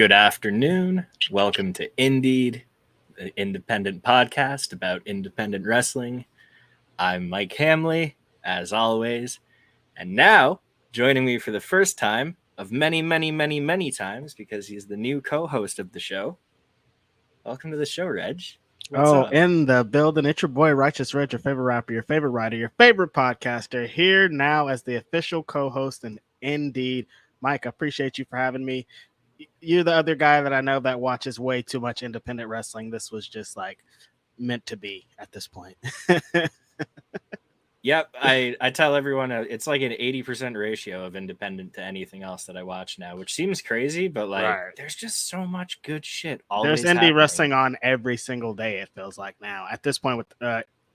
Good afternoon. Welcome to Indeed, the independent podcast about independent wrestling. I'm Mike Hamley, as always. And now, joining me for the first time of many times, because he's the new co-host of the show. Welcome to the show, Reg. What's up? In the building, it's your boy Righteous Reg, your favorite rapper, your favorite writer, your favorite podcaster, here now as the official co-host in Indeed. Mike, I appreciate you for having me. You're the other guy that I know that watches way too much independent wrestling. This was just like meant to be at this point. Yep, I tell everyone it's like an 80% ratio of independent to anything else that I watch now, which seems crazy, but There's just so much good shit always There's indie happening. wrestling on every single day, it feels like now. At this point with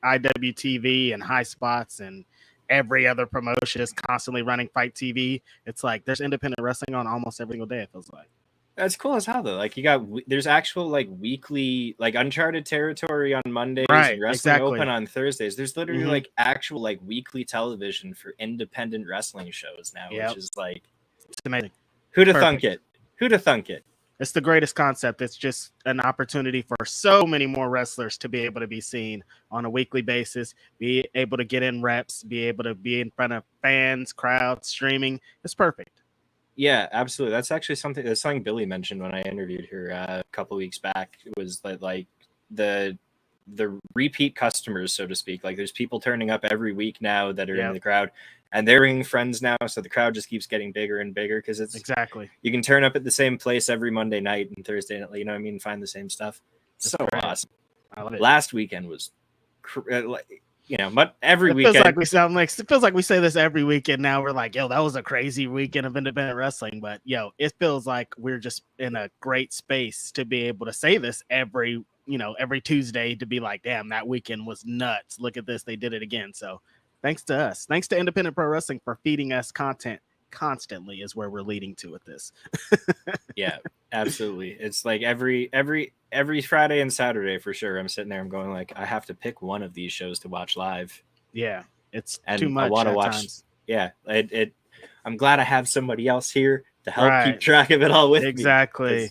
IWTV and High Spots and every other promotion is constantly running Fight TV. It's like there's independent wrestling on almost every single day, it feels like. That's cool as hell, though. There's actual weekly, Uncharted territory on Mondays and Wrestling Open on Thursdays. There's literally actual weekly television for independent wrestling shows now, which is it's amazing. Who'd have thunk it? Who'd have thunk it? It's the greatest concept. It's just an opportunity for so many more wrestlers to be able to be seen on a weekly basis, be able to get in reps, be able to be in front of fans, crowds, streaming. It's perfect. Yeah, absolutely. That's actually something Billy mentioned when I interviewed her a couple weeks back. It was like the repeat customers, so to speak. Like there's people turning up every week now that are in the crowd, and they're bringing friends now, so the crowd just keeps getting bigger and bigger because it's you can turn up at the same place every Monday night and Thursday night. You know what I mean? Find the same stuff. That's so great. Awesome. I love it. Last weekend was. But every weekend it feels like we say this every weekend now. We're like, yo, that was a crazy weekend of independent wrestling, but it feels like we're just in a great space to be able to say this every Tuesday, to be like, damn, that weekend was nuts. Look at this, they did it again. So thanks to us, thanks to independent pro wrestling for feeding us content constantly is where we're leading to with this. Yeah, absolutely. It's like every Friday and Saturday for sure. I'm sitting there, I'm going like, I have to pick one of these shows to watch live. Yeah, it's too much. I want to watch. Times. Yeah, I'm glad I have somebody else here to help keep track of it all with me. Exactly.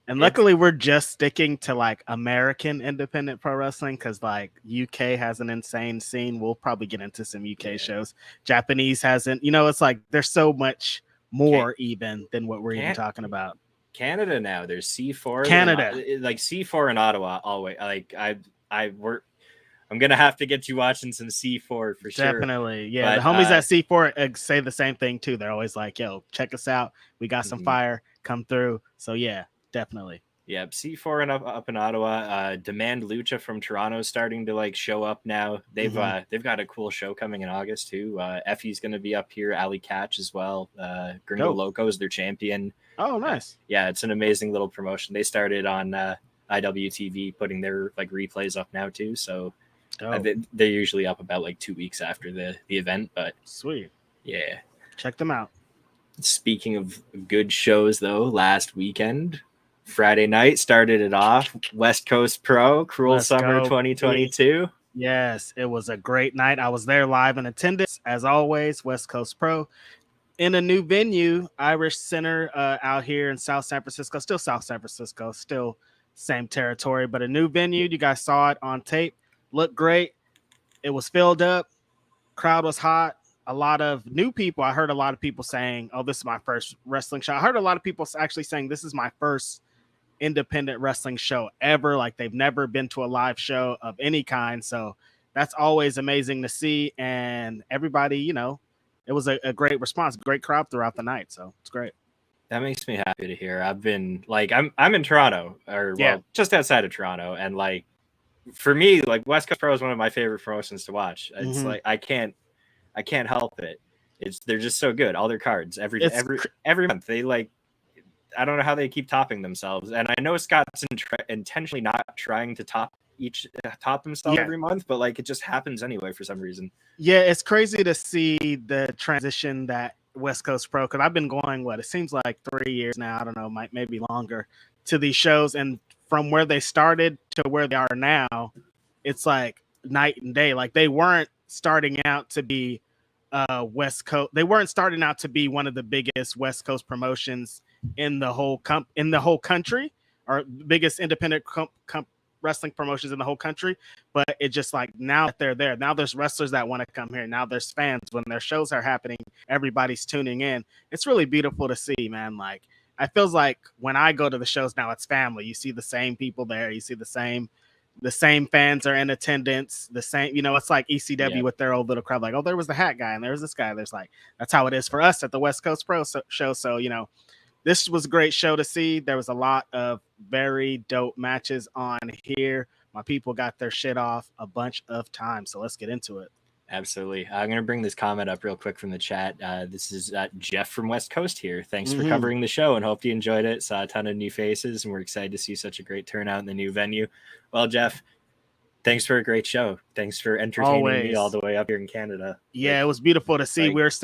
And luckily, we're just sticking to American independent pro wrestling because UK has an insane scene. We'll probably get into some UK shows. Japanese hasn't. It's like there's so much more even than what we're even talking about. Canada now. There's C4. Canada, C4 in Ottawa. Always. I'm gonna have to get you watching some C4 for sure. Definitely, yeah. But, the homies at C4 say the same thing too. They're always like, "Yo, check us out. We got some fire. Come through." So yeah. Definitely. Yeah, C4 and up in Ottawa. Demand Lucha from Toronto is starting to show up now. They've got a cool show coming in August too. Effie's going to be up here. Ali Catch as well. Gringo Loco is their champion. Oh, nice. Yeah, it's an amazing little promotion. They started on IWTV, putting their replays up now too. So they're usually up about 2 weeks after the event. But sweet. Yeah, check them out. Speaking of good shows, though, last weekend. Friday night started it off. West Coast Pro, Cruel Summer 2022. Yes, it was a great night. I was there live in attendance, as always. West Coast Pro in a new venue, Irish Center out here in South San Francisco. Still South San Francisco, still same territory, but a new venue. You guys saw it on tape. Looked great. It was filled up. Crowd was hot. A lot of new people. I heard a lot of people saying, "Oh, this is my first wrestling show." I heard a lot of people actually saying, "This is my first independent wrestling show ever." Like they've never been to a live show of any kind. So that's always amazing to see. And everybody, it was a great response, great crowd throughout the night. So it's great. That makes me happy to hear. I've been I'm in Toronto, just outside of Toronto, and for me, West Coast Pro is one of my favorite promotions to watch. It's I can't help it. They're just so good. All their cards every month. They I don't know how they keep topping themselves. And I know Scott's intentionally not trying to top himself every month, but it just happens anyway for some reason. Yeah, it's crazy to see the transition that West Coast Pro, because I've been going it seems like 3 years now. I don't know, maybe longer, to these shows, and from where they started to where they are now, it's like night and day. They weren't starting out to be West Coast. They weren't starting out to be one of the biggest West Coast promotions in the whole country, or biggest independent wrestling promotions in the whole country. But it's just like, now that they're there, now there's wrestlers that want to come here. Now there's fans. When their shows are happening, everybody's tuning in. It's really beautiful to see, man. Like, I feels like when I go to the shows now, it's family. You see the same people there. You see the same fans are in attendance. The same, it's like ECW with their old little crowd. Like, oh, there was the hat guy and there's this guy. There's like, that's how it is for us at the West Coast Pro show. So, this was a great show to see. There was a lot of very dope matches on here. My people got their shit off a bunch of times. So let's get into it. Absolutely. I'm going to bring this comment up real quick from the chat. This is Jeff from West Coast here. Thanks for covering the show and hope you enjoyed it. Saw a ton of new faces and we're excited to see such a great turnout in the new venue. Well, Jeff, thanks for a great show. Thanks for entertaining me all the way up here in Canada. Yeah, it was beautiful to see. I was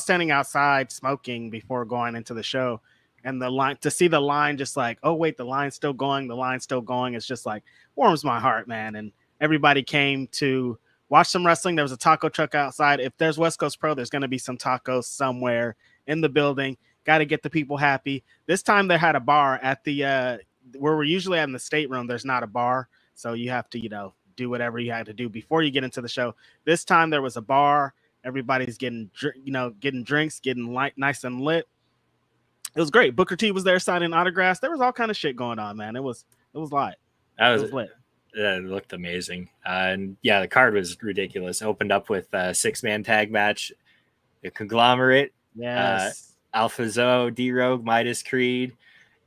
standing outside smoking before going into the show. And to see the line, just like, oh, wait, the line's still going. It's just like, warms my heart, man. And everybody came to watch some wrestling. There was a taco truck outside. If there's West Coast Pro, there's going to be some tacos somewhere in the building. Got to get the people happy. This time they had a bar at the, where we're usually at in the stateroom. There's not a bar. So you have to, do whatever you had to do before you get into the show. This time there was a bar. Everybody's getting drinks, getting nice and lit. It was great. Booker T was there signing autographs. There was all kind of shit going on, man. It was light. It was lit. It looked amazing. And yeah, the card was ridiculous. Opened up with a 6-man tag match. The Conglomerate. Yes. Alpha Zoe, D-Rogue, Midas Creed,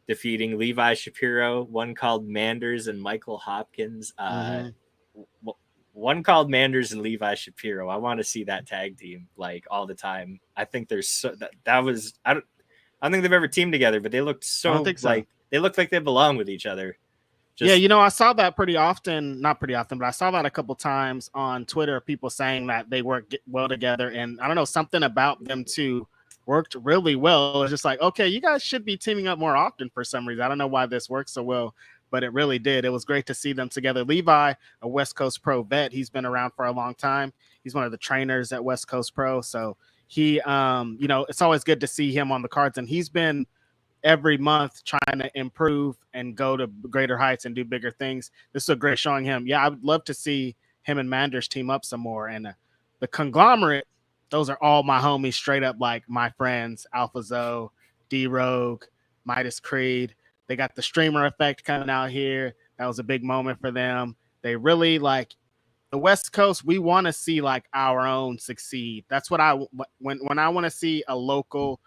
defeating Levi Shapiro, one called Manders and Michael Hopkins. One called Manders and Levi Shapiro. I want to see that tag team like all the time. I think there's that was I don't think they've ever teamed together, but they looked they looked like they belong with each other. I saw that pretty often. Not pretty often, but I saw that a couple times on Twitter. People saying that they work well together, and I don't know, something about them two worked really well. It's just like, okay, you guys should be teaming up more often for some reason. I don't know why this works so well, but it really did. It was great to see them together. Levi, a West Coast Pro vet, he's been around for a long time. He's one of the trainers at West Coast Pro, so he, it's always good to see him on the cards, and he's been every month trying to improve and go to greater heights and do bigger things. This is a great showing him. Yeah, I would love to see him and Manders team up some more. And the Conglomerate, those are all my homies, straight up like my friends, Alpha Zoe, D-Rogue, Midas Creed. They got the streamer effect coming out here. That was a big moment for them. They really the West Coast, we want to see like our own succeed. That's what when I want to see a local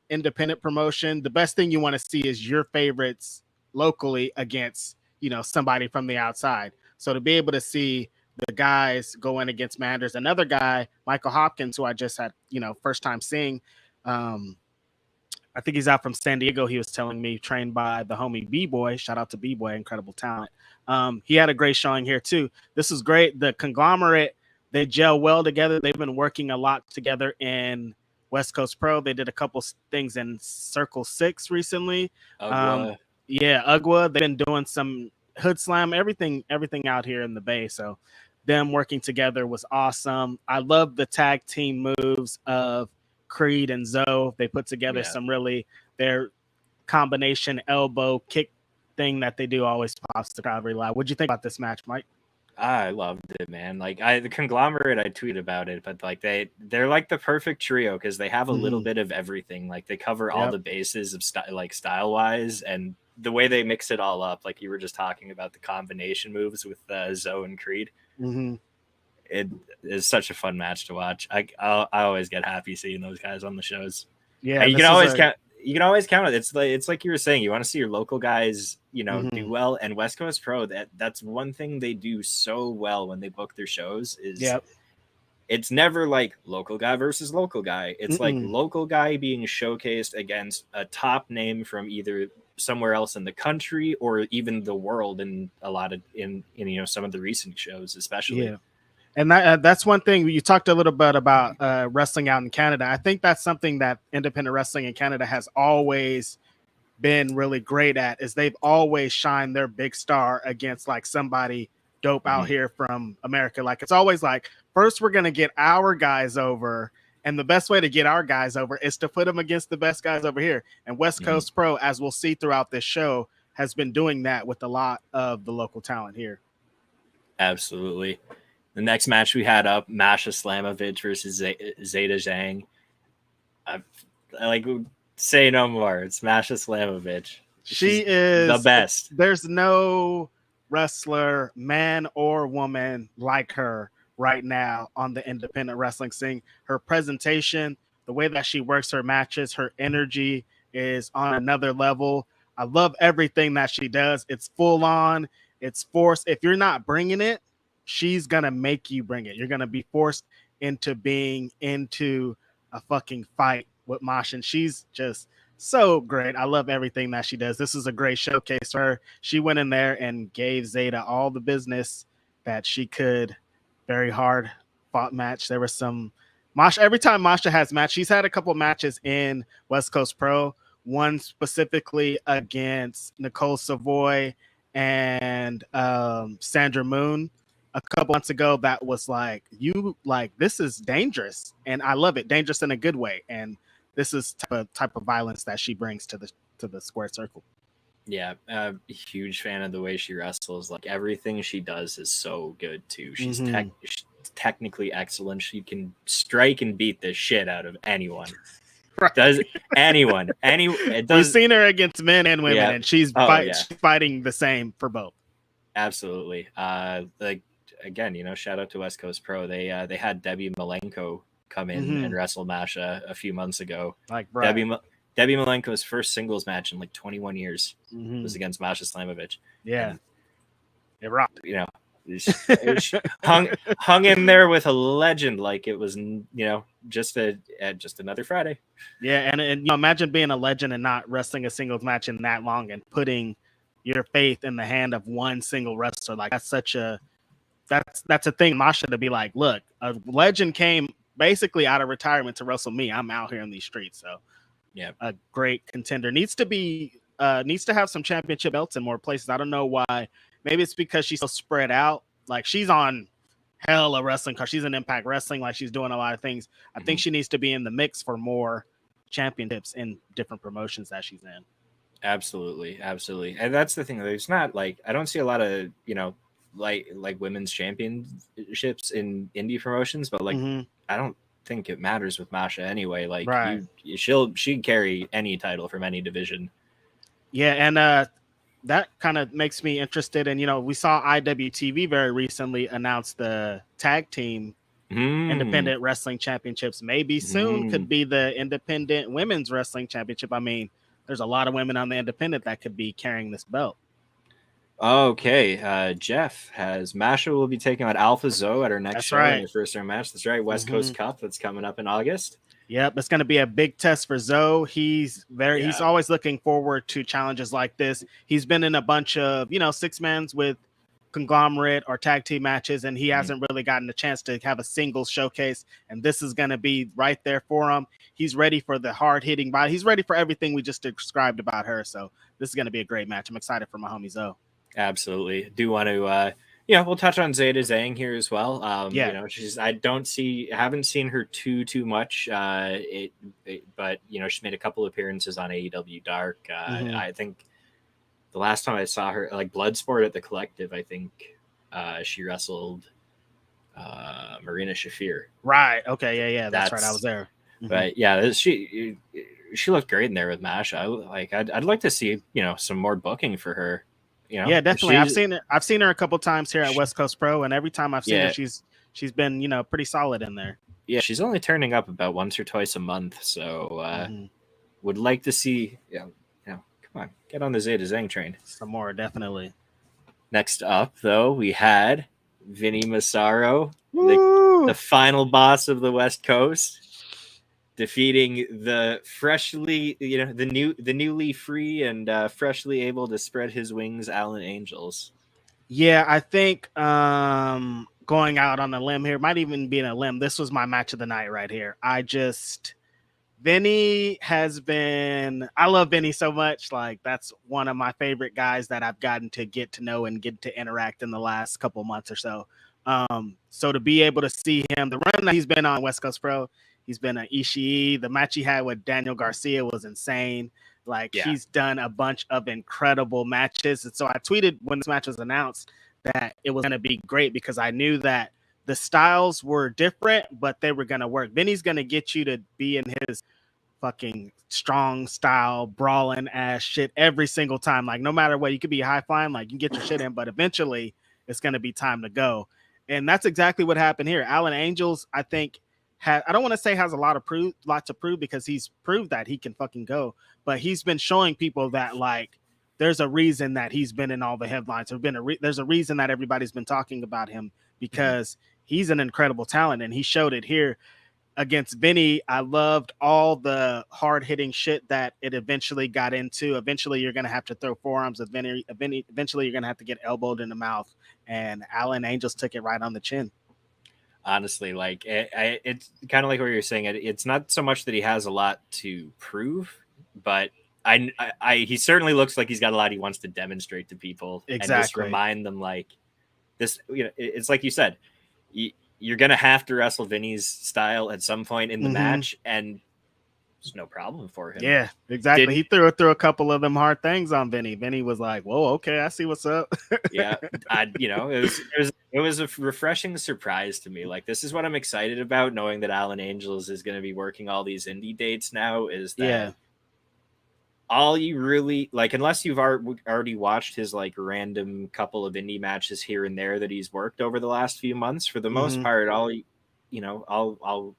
independent promotion, the best thing you want to see is your favorites locally against, somebody from the outside. So to be able to see the guys go in against Manders, another guy, Michael Hopkins, who I just had, first time seeing, I think he's out from San Diego. He was telling me, trained by the homie B-Boy. Shout out to B-Boy, incredible talent. He had a great showing here too. This is great. The Conglomerate, they gel well together. They've been working a lot together in West Coast Pro. They did a couple things in Circle 6 recently. Ugwa. Ugwa. They've been doing some Hood Slam, everything out here in the Bay. So them working together was awesome. I love the tag team moves of Creed and Zoe. They put together some their combination elbow kick thing that they do always pops the crowd really loud. What'd you think about this match, Mike? I loved it, man. The Conglomerate, I tweet about it, but they're like the perfect trio because they have a little bit of everything. Like they cover all the bases of style wise, and the way they mix it all up. Like you were just talking about the combination moves with Zoe and Creed. Mm-hmm. It is such a fun match to watch. I always get happy seeing those guys on the shows. Yeah, and you can always count. You can always count it. It's like you were saying. You want to see your local guys, do well. And West Coast Pro, that's one thing they do so well when they book their shows is it's never like local guy versus local guy. It's like local guy being showcased against a top name from either somewhere else in the country or even the world. In a lot of in some of the recent shows, especially. Yeah. And that's one thing. You talked a little bit about wrestling out in Canada. I think that's something that independent wrestling in Canada has always been really great at, is they've always shined their big star against like somebody dope out here from America. Like it's always like, first we're going to get our guys over And the best way to get our guys over is to put them against the best guys over here. And West Coast Pro, as we'll see throughout this show, has been doing that with a lot of the local talent here. Absolutely. The next match we had up, Masha Slamovich versus Zeta Zhang. I like say no more. It's Masha Slamovich. She is the best. There's no wrestler, man or woman, like her right now on the independent wrestling scene. Her presentation, the way that she works her matches, her energy is on another level. I love everything that she does. It's full on. It's forced. If you're not bringing it, she's going to make you bring it. You're going to be forced into being into a fucking fight with Masha. And she's just so great. I love everything that she does. This is a great showcase for her. She went in there and gave Zeta all the business that she could. Very hard fought match. There was some Masha. Every time Masha has match, she's had a couple matches in West Coast Pro. One specifically against Nicole Savoy and Sandra Moon a couple months ago. That was like, this is dangerous, and I love it. Dangerous in a good way, and this is type of violence that she brings to the square circle. Yeah, huge fan of the way she wrestles. Like everything she does is so good too. She's technically excellent. She can strike and beat the shit out of anyone. Right. Does anyone? We've seen her against men and women, and she's fighting the same for both. Absolutely. Like again, shout out to West Coast Pro. They had Debbie Malenko come in and wrestle Masha a few months ago. Like right. Debbie Malenko's first singles match in like 21 years was against Masha Slamovich. Yeah. And, it rocked. Hung in there with a legend like it was, just another Friday. Yeah, and imagine being a legend and not wrestling a singles match in that long and putting your faith in the hand of one single wrestler. Like that's a thing, Masha, to be like, look, a legend came basically out of retirement to wrestle me. I'm out here in these streets, so. Yeah, a great contender. Needs to have some championship belts in more places. I don't know why. Maybe it's because she's so spread out. Like she's on hella wrestling because she's in Impact Wrestling. Like she's doing a lot of things. I think she needs to be in the mix for more championships in different promotions that she's in. Absolutely, and that's the thing. There's not like I don't see a lot of like women's championships in indie promotions, but like I don't think it matters with Masha anyway. Like right. She'd carry any title from any division. Yeah, and that kind of makes me interested in, we saw IWTV very recently announce the tag team independent wrestling championships. Maybe soon could be the independent women's wrestling championship. I mean, there's a lot of women on the independent that could be carrying this belt. Okay, Jeff has Masha will be taking on Alpha Zoe at her next show in her first round match. That's right, West Coast Cup that's coming up in August. Yep, it's going to be a big test for Zoe. He's always looking forward to challenges like this. He's been in a bunch of 6-mans with conglomerate or tag team matches, and he hasn't really gotten a chance to have a singles showcase. And this is going to be right there for him. He's ready for the hard hitting body. He's ready for everything we just described about her. So this is going to be a great match. I'm excited for my homie Zoe. Absolutely. Do want to we'll touch on Zeta Zhang here as well. I haven't seen her too much. But she's made a couple appearances on AEW Dark. I think the last time I saw her, like Bloodsport at the Collective, I think she wrestled Marina Shafir. Right. Okay. Yeah. That's right. I was there. But yeah, she looked great in there with Masha. I'd like to see some more booking for her. Yeah, definitely. I've seen her a couple times here at West Coast Pro, and every time I've seen her, she's been pretty solid in there. Yeah, she's only turning up about once or twice a month, so would like to see. Come on, get on the Zeta Zhang train. Some more, definitely. Next up, though, we had Vinny Massaro, the final boss of the West Coast, defeating the freshly, the newly free and freshly able to spread his wings Alan Angels. Yeah, I think going out on a limb here, might even be in a limb. This was my match of the night right here. Vinny has been, I love Vinny so much. Like that's one of my favorite guys that I've gotten to get to know and get to interact in the last couple months or so. So to be able to see him, the run that he's been on West Coast Pro, He's been an Ishii. The match he had with Daniel Garcia was insane. Like, he's done a bunch of incredible matches. And so I tweeted when this match was announced that it was going to be great because I knew that the styles were different, but they were going to work. Vinny's going to get you to be in his fucking strong style, brawling ass shit every single time. Like, no matter what, you could be high flying, like, you get your shit in, but eventually it's going to be time to go. And that's exactly what happened here. Alan Angels, I think, I don't want to say has a lot to prove because he's proved that he can fucking go, but he's been showing people that, like, there's a reason that he's been in all the headlines. There's a reason that everybody's been talking about him because he's an incredible talent, and he showed it here against Vinny. I loved all the hard-hitting shit that it eventually got into. Eventually, you're going to have to throw forearms with Vinny. Eventually, you're going to have to get elbowed in the mouth, and Alan Angels took it right on the chin. Honestly, like, it's kind of like what you're saying. It's not so much that he has a lot to prove, but he certainly looks like he's got a lot he wants to demonstrate to people. Exactly. And just remind them, like, this, it's like you said, you're going to have to wrestle Vinny's style at some point in the match, and there's no problem for him. Yeah, exactly. He threw a couple of them hard things on Vinny. Vinny was like, whoa, okay, I see what's up. Yeah, it was a refreshing surprise to me. Like, this is what I'm excited about, knowing that Alan Angels is going to be working all these indie dates now, is that all you really, like, unless you've already watched his, like, random couple of indie matches here and there that he's worked over the last few months, for the most part, all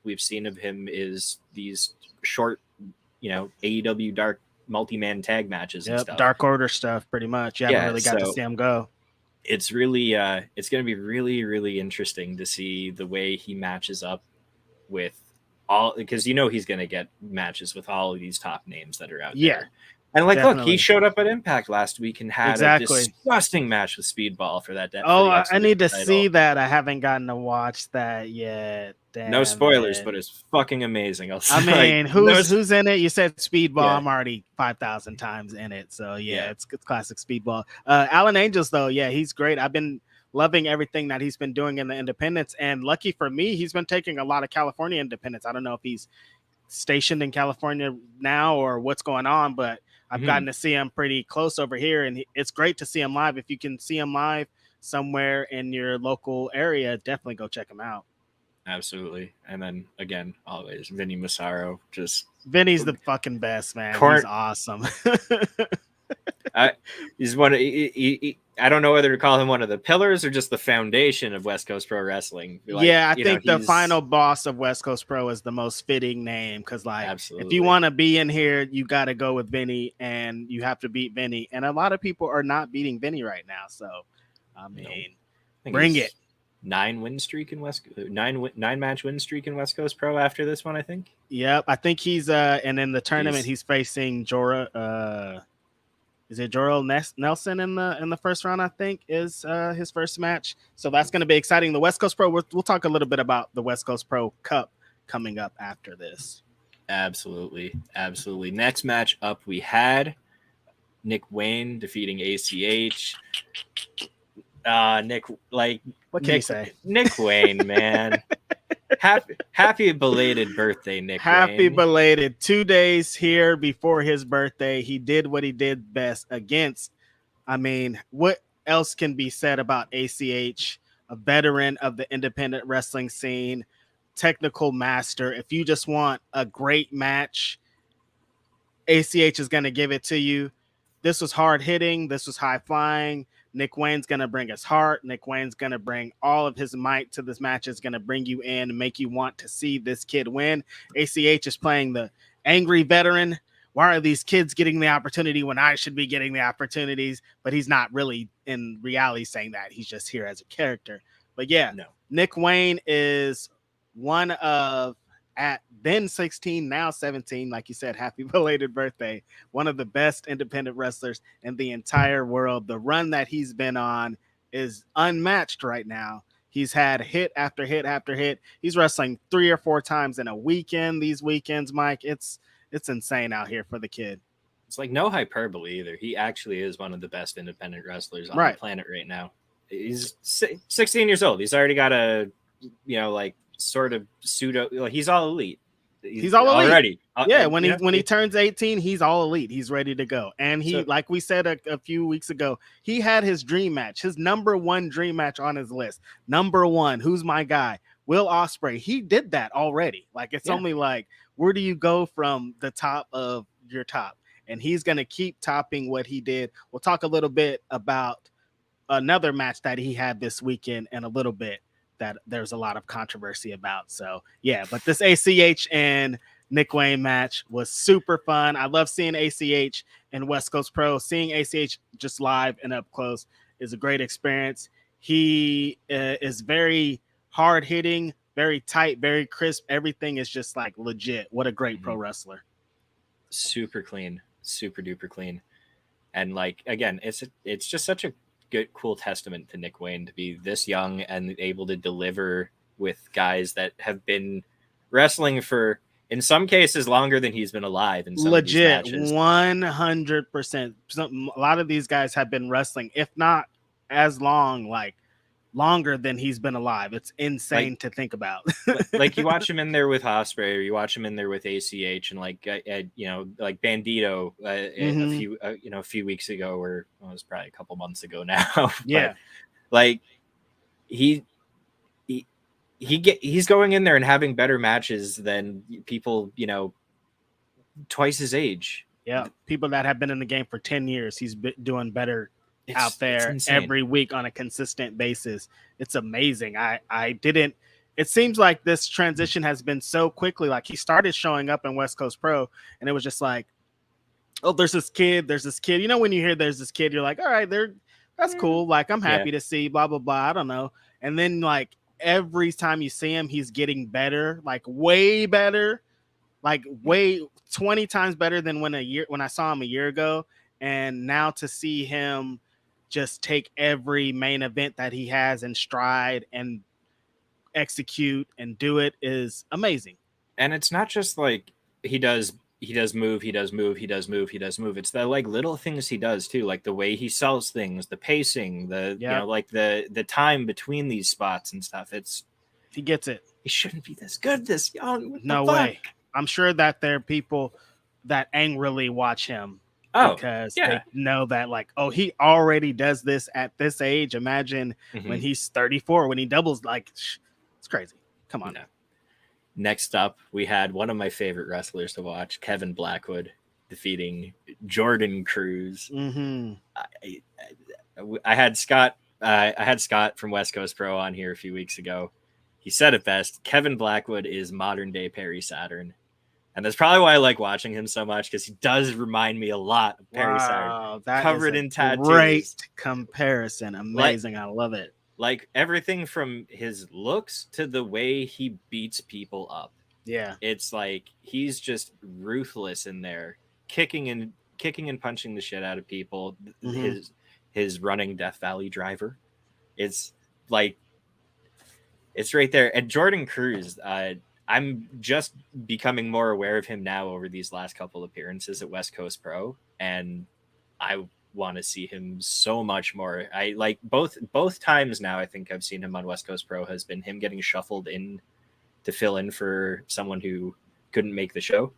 we've seen of him is these short, AEW dark multi-man tag matches and stuff. Dark Order stuff, pretty much. You haven't really got to see him go. It's really, it's going to be really, really interesting to see the way he matches up with all, because he's going to get matches with all of these top names that are out there. And like, definitely. Look, he showed up at Impact last week and had a disgusting match with Speedball for that. I need to see that. I haven't gotten to watch that yet. Damn, no spoilers, but it's fucking amazing. I mean, who's in it? You said Speedball. Yeah. I'm already 5,000 times in it. So it's classic Speedball. Alan Angels, though, he's great. I've been loving everything that he's been doing in the independents, and lucky for me, he's been taking a lot of California independents. I don't know if he's stationed in California now or what's going on, but I've gotten to see him pretty close over here, and it's great to see him live. If you can see him live somewhere in your local area, definitely go check him out. Absolutely. And then again, always Vinny Massaro. Vinny's the fucking best, man. He's awesome. He's one. I don't know whether to call him one of the pillars or just the foundation of West Coast Pro Wrestling. Like, I think the final boss of West Coast Pro is the most fitting name, because, like, absolutely, if you want to be in here, you got to go with Vinny, and you have to beat Vinny. And a lot of people are not beating Vinny right now, so I mean, bring it. 9 match win streak in West Coast Pro after this one, I think. Yep, I think he's and in the tournament he's facing Jorah. Is it Jorel Nelson in the first round? I think is his first match. So that's going to be exciting. The West Coast Pro. We'll talk a little bit about the West Coast Pro Cup coming up after this. Absolutely. Next match up, we had Nick Wayne defeating ACH. Nick, like, what can you say? Nick Wayne, man. Happy belated birthday, Nick Wayne. Happy belated. 2 days here before his birthday. He did what he did best against. I mean, what else can be said about ACH, a veteran of the independent wrestling scene, technical master? If you just want a great match, ACH is going to give it to you. This was hard hitting. This was high flying. Nick Wayne's going to bring his heart. Nick Wayne's going to bring all of his might to this match. It's going to bring you in and make you want to see this kid win. ACH is playing the angry veteran. Why are these kids getting the opportunity when I should be getting the opportunities? But he's not really in reality saying that. He's just here as a character. But Nick Wayne is one of, at then 16, now 17, like you said, happy belated birthday. One of the best independent wrestlers in the entire world. The run that he's been on is unmatched right now. He's had hit after hit after hit. He's wrestling 3 or 4 times in a weekend. These weekends, Mike, it's insane out here for the kid. It's like no hyperbole either. He actually is one of the best independent wrestlers on the planet right now. He's 16 years old. He's already got a, sort of pseudo, he's all elite. He's all elite. Already. Yeah, when he turns 18, he's all elite. He's ready to go. And he, like we said a few weeks ago, he had his dream match, his number one dream match on his list. Number one, who's my guy? Will Ospreay. He did that already. Like, it's only like, where do you go from the top of your top? And he's going to keep topping what he did. We'll talk a little bit about another match that he had this weekend in a little bit that there's a lot of controversy about. So, yeah, but this ACH and Nick Wayne match was super fun. I love seeing ACH and West Coast Pro. Seeing ACH just live and up close is a great experience. He is very hard hitting, very tight, very crisp. Everything is just like legit. What a great pro wrestler. Super clean, super duper clean. And like, again, it's just such a good, cool testament to Nick Wayne to be this young and able to deliver with guys that have been wrestling for, in some cases, longer than he's been alive. In some legit, of these matches. 100%. A lot of these guys have been wrestling, if not as long, like longer than he's been alive. It's insane to think about. Like you watch him in there with Ospreay, or you watch him in there with ACH, and like like Bandito a few weeks ago, or it was probably a couple months ago now. Yeah, like he's going in there and having better matches than people twice his age. Yeah, people that have been in the game for 10 years, he's doing better out there every week on a consistent basis. It's amazing. It seems like this transition has been so quickly. Like, he started showing up in West Coast Pro and it was just like, oh, there's this kid. When you hear there's this kid, you're like, all right, that's cool. Like, I'm happy to see blah, blah, blah. I don't know. And then like every time you see him, he's getting better, like way better, like way 20 times better than when I saw him a year ago. And now to see him just take every main event that he has in stride and execute and do it is amazing. And it's not just like he does move. It's the like little things he does too, like the way he sells things, the pacing, the time between these spots and stuff. He gets it. He shouldn't be this good this young. No way. I'm sure that there are people that angrily watch him. Because they know that, like, oh, he already does this at this age. Imagine when he's 34, when he doubles, like, it's crazy. Come on. No. Next up, we had one of my favorite wrestlers to watch, Kevin Blackwood, defeating Jordan Cruz. I had Scott from West Coast Pro on here a few weeks ago. He said it best. Kevin Blackwood is modern day Perry Saturn. And that's probably why I like watching him so much, because he does remind me a lot of Perry Saturn. Covered in tattoos. Great comparison. Amazing. I love it. Like everything from his looks to the way he beats people up. Yeah. It's like he's just ruthless in there, kicking and punching the shit out of people. His running Death Valley driver. It's like, it's right there. And Jordan Cruz, I'm just becoming more aware of him now over these last couple appearances at West Coast Pro, and I want to see him so much more. I like both times now I think I've seen him on West Coast Pro has been him getting shuffled in to fill in for someone who couldn't make the show.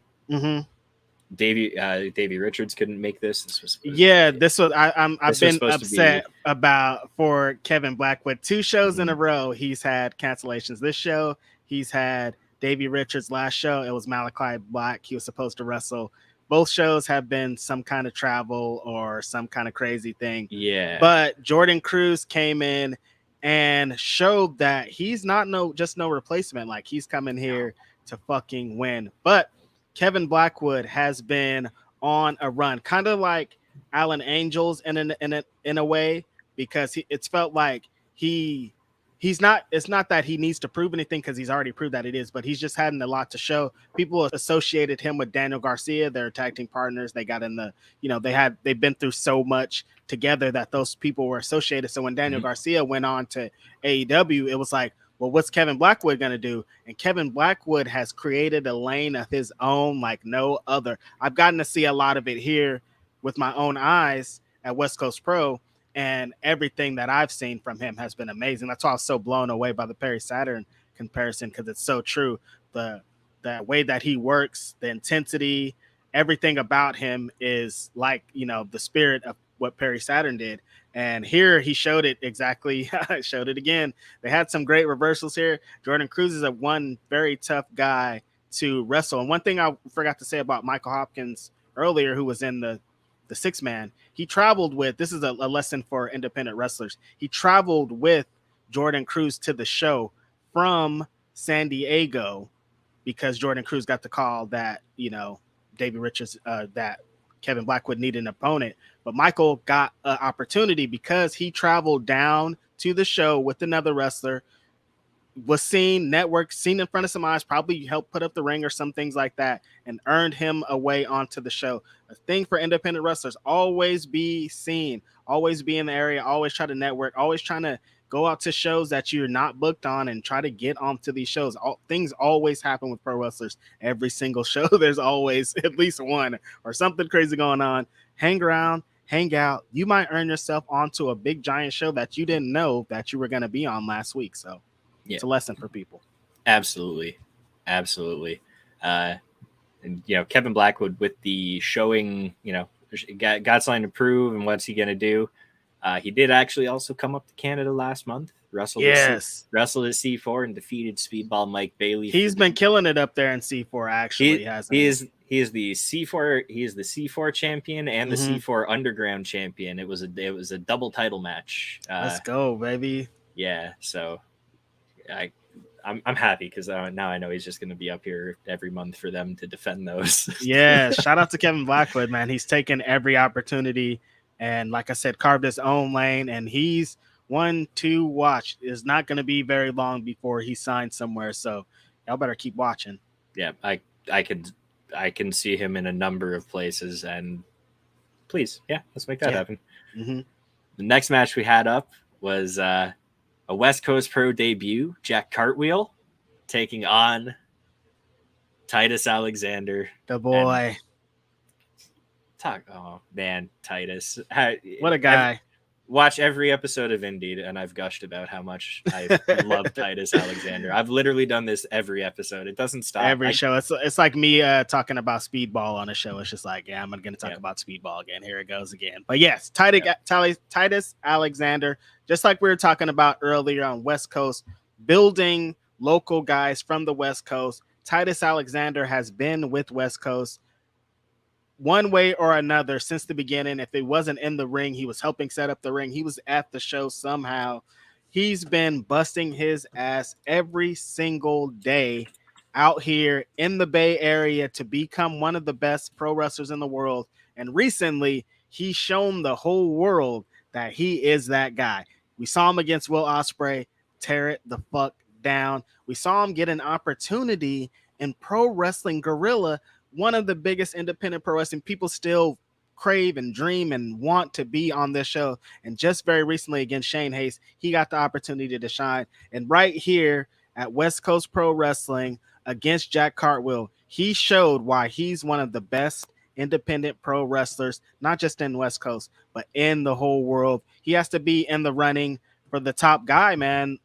Davey Richards couldn't make this. I've been upset about for Kevin Blackwood. 2 shows in a row he's had cancellations. This show he's had Davey Richards. Last show it was Malachi Black. He was supposed to wrestle. Both shows have been some kind of travel or some kind of crazy thing. Yeah. But Jordan Cruz came in and showed that he's not no replacement. Like, he's coming here to fucking win. But Kevin Blackwood has been on a run, kind of like Alan Angels in a way, because it's felt like he's not. It's not that he needs to prove anything, because he's already proved that it is, but he's just had a lot to show. People associated him with Daniel Garcia, their tag team partners. They got in the, they've been through so much together that those people were associated. So when Daniel Garcia went on to AEW, it was like, well, what's Kevin Blackwood going to do? And Kevin Blackwood has created a lane of his own like no other. I've gotten to see a lot of it here with my own eyes at West Coast Pro, and everything that I've seen from him has been amazing. That's why I was so blown away by the Perry Saturn comparison, because it's so true. The the way that he works, the intensity, everything about him is like, the spirit of what Perry Saturn did. And here he showed it exactly. Showed it again. They had some great reversals here. Jordan Cruz is one very tough guy to wrestle. And one thing I forgot to say about Michael Hopkins earlier, who was in the six man, he traveled with, this is a lesson for independent wrestlers. He traveled with Jordan Cruz to the show from San Diego because Jordan Cruz got the call that, Davey Richards, that Kevin Blackwood needed an opponent. But Michael got an opportunity because he traveled down to the show with another wrestler, was seen, networked, seen in front of some eyes, probably helped put up the ring or some things like that, and earned him a way onto the show. A thing for independent wrestlers, always be seen, always be in the area, always try to network, always trying to go out to shows that you're not booked on and try to get onto these shows. Things always happen with pro wrestlers. Every single show, there's always at least one or something crazy going on. Hang around, hang out. You might earn yourself onto a big giant show that you didn't know that you were going to be on last week. So it's a lesson for people. Absolutely. And, Kevin Blackwood with the showing, got something to prove and what's he going to do. He did actually also come up to Canada last month, wrestled at C4 and defeated Speedball Mike Bailey. He's been killing it up there in C4. Actually, he is the C4. He is the C4 champion and the C4 Underground champion. It was a double title match. Let's go, baby. Yeah. So, I'm happy because now I know he's just going to be up here every month for them to defend those. Yeah. Shout out to Kevin Blackwood, man. He's taken every opportunity. And like I said, carved his own lane, and he's one to watch. It's not going to be very long before he signs somewhere, so y'all better keep watching. Yeah, I can see him in a number of places, and please, let's make that happen. Mm-hmm. The next match we had up was a West Coast Pro debut, Jack Cartwheel taking on Titus Alexander. The boy. Oh man, Titus! What a guy! Watch every episode of Indeed, and I've gushed about how much I love Titus Alexander. I've literally done this every episode. It doesn't stop. Every show. It's like me talking about Speedball on a show. It's just like, I'm going to talk about Speedball again. Here it goes again. But yes, Titus Alexander, just like we were talking about earlier on West Coast, building local guys from the West Coast. Titus Alexander has been with West Coast one way or another since the beginning. If it wasn't in the ring, he was helping set up the ring. He was at the show somehow. He's been busting his ass every single day out here in the Bay Area to become one of the best pro wrestlers in the world. And recently, he's shown the whole world that he is that guy. We saw him against Will Ospreay tear it the fuck down. We saw him get an opportunity in Pro Wrestling Guerrilla, one of the biggest independent pro wrestling. People still crave and dream and want to be on this show. And just very recently against Shane Hayes, he got the opportunity to shine. And right here at West Coast Pro Wrestling against Jack Cartwheel, he showed why he's one of the best independent pro wrestlers, not just in West Coast, but in the whole world. He has to be in the running for the top guy, man,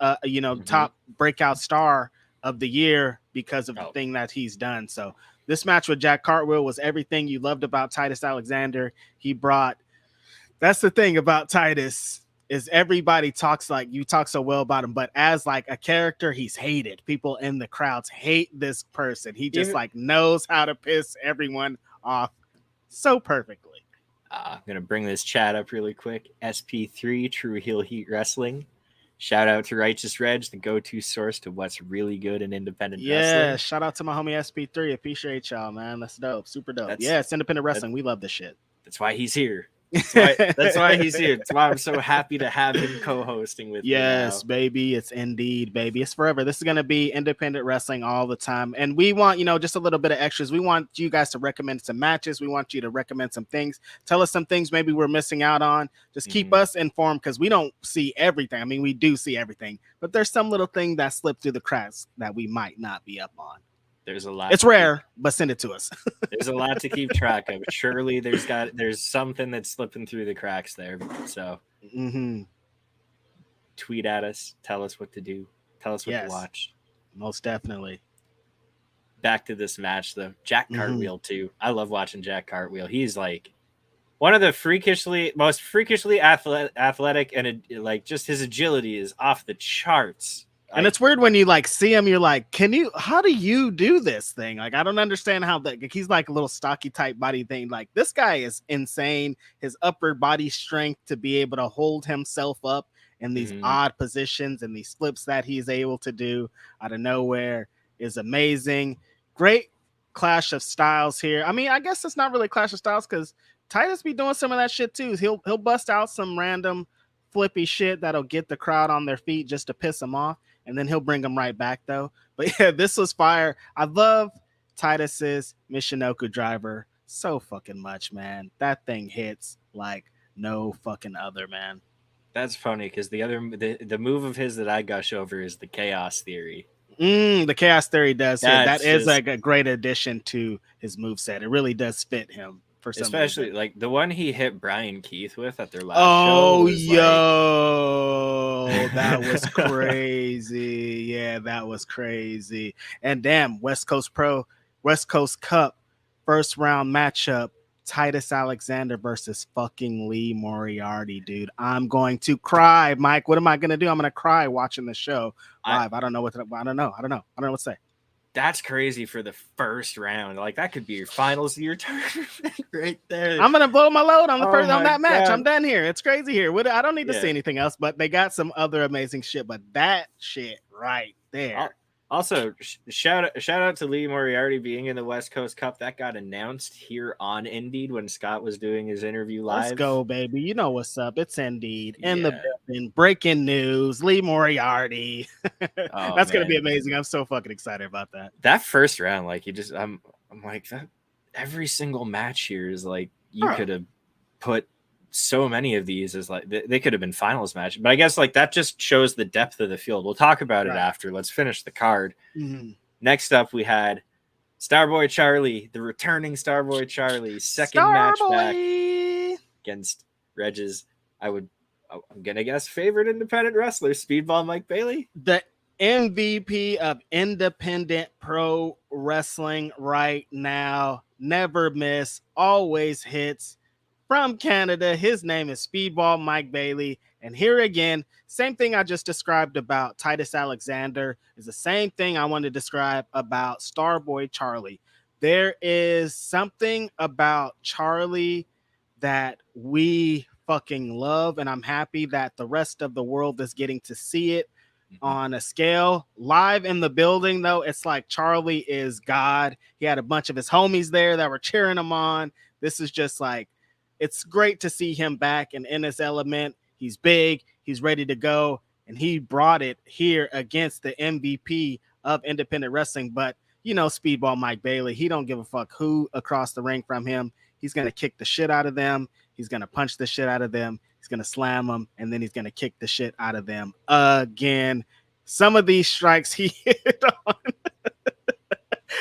top breakout star of the year because of the thing that he's done. So this match with Jack Cartwheel was everything you loved about Titus Alexander. That's the thing about Titus, is everybody talks like you talk so well about him, but as like a character, he's hated. People in the crowds hate this person. He just knows how to piss everyone off so perfectly. I'm going to bring this chat up really quick. SP3 True Heel Heat Wrestling. Shout out to Righteous Reg, the go-to source to what's really good in independent wrestling. Yeah, shout out to my homie SP3. Appreciate y'all, man. That's dope. Super dope. It's independent wrestling. We love this shit. That's why he's here. That's why he's here. That's why I'm so happy to have him co-hosting with me. Yes, baby. It's Indeed, baby. It's forever. This is going to be independent wrestling all the time. And we want, just a little bit of extras. We want you guys to recommend some matches. We want you to recommend some things. Tell us some things maybe we're missing out on. Just keep us informed, because we don't see everything. I mean, we do see everything, but there's some little thing that slipped through the cracks that we might not be up on. There's a lot. It's rare, but send it to us. There's a lot to keep track of. Surely there's something that's slipping through the cracks there. So tweet at us. Tell us what to do. Tell us what to watch. Most definitely. back to this match, the Jack Cartwheel too. I love watching Jack Cartwheel. He's like one of the most freakishly athletic, and like just his agility is off the charts. And it's weird when you like see him, you're like, how do you do this thing? Like, I don't understand how he's like a little stocky type body thing. Like, this guy is insane. His upper body strength to be able to hold himself up in these odd positions and these flips that he's able to do out of nowhere is amazing. Great clash of styles here. I mean, I guess it's not really clash of styles because Titus be doing some of that shit too. He'll bust out some random flippy shit that'll get the crowd on their feet just to piss them off. And then he'll bring them right back, though. But yeah, this was fire. I love Titus's Michinoku driver so fucking much, man. That thing hits like no fucking other, man. That's funny because the move of his that I gush over is the Chaos Theory. The Chaos Theory does. That is like a great addition to his moveset. It really does fit him. Especially like the one he hit Brian Keith with at their last show. Oh, yo, that was crazy. Yeah, that was crazy. And damn, West Coast Cup, first round matchup, Titus Alexander versus fucking Lee Moriarty, dude. I'm going to cry, Mike. What am I gonna do? I'm gonna cry watching the show live. I don't know what to say. That's crazy for the first round. Like that could be your finals of your tournament right there. I'm gonna blow my load on on that match. God. I'm done here. It's crazy here. I don't need to see anything else, but they got some other amazing shit. But that shit right there. Also, shout out to Lee Moriarty being in the West Coast Cup. That got announced here on Indeed when Scott was doing his interview live. Let's go, baby. You know what's up. It's Indeed. In the building. Breaking news. Lee Moriarty. That's going to be amazing. I'm so fucking excited about that. That first round, like, I'm like, that every single match here is like, you could have put so many of these as like they could have been finals match, but I guess like that just shows the depth of the field. We'll talk about it after. Let's finish the card. Next up, we had Starboy Charlie, the returning Starboy Charlie, second match back against Reg's. I'm gonna guess favorite independent wrestler, Speedball Mike Bailey, the MVP of independent pro wrestling right now. Never miss, always hits. From Canada, his name is Speedball Mike Bailey. And here again, same thing I just described about Titus Alexander is the same thing I want to describe about Starboy Charlie. There is something about Charlie that we fucking love, and I'm happy that the rest of the world is getting to see it on a scale. Live in the building, though, it's like Charlie is God. He had a bunch of his homies there that were cheering him on. This is just like, it's great to see him back and in his element. He's big, he's ready to go, and he brought it here against the MVP of independent wrestling. But, you know, Speedball Mike Bailey, he don't give a fuck who across the ring from him. He's going to kick the shit out of them. He's going to punch the shit out of them. He's going to slam them, and then he's going to kick the shit out of them again. Some of these strikes he hit on.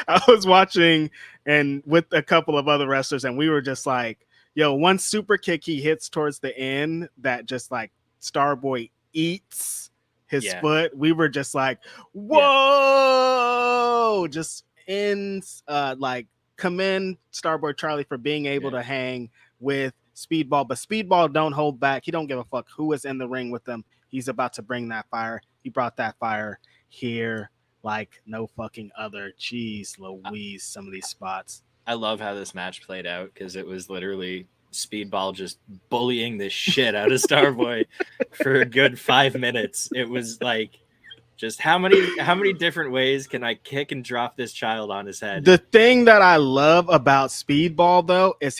I was watching and with a couple of other wrestlers, and we were just like, yo, one super kick he hits towards the end that just like Starboy eats his foot. We were just like, whoa, just like commend Starboy Charlie for being able to hang with Speedball. But Speedball don't hold back. He don't give a fuck who is in the ring with him. He's about to bring that fire. He brought that fire here like no fucking other. Jeez Louise, some of these spots. I love how this match played out because it was literally Speedball just bullying the shit out of Starboy for a good 5 minutes. It was like, just how many different ways can I kick and drop this child on his head? The thing that I love about Speedball though is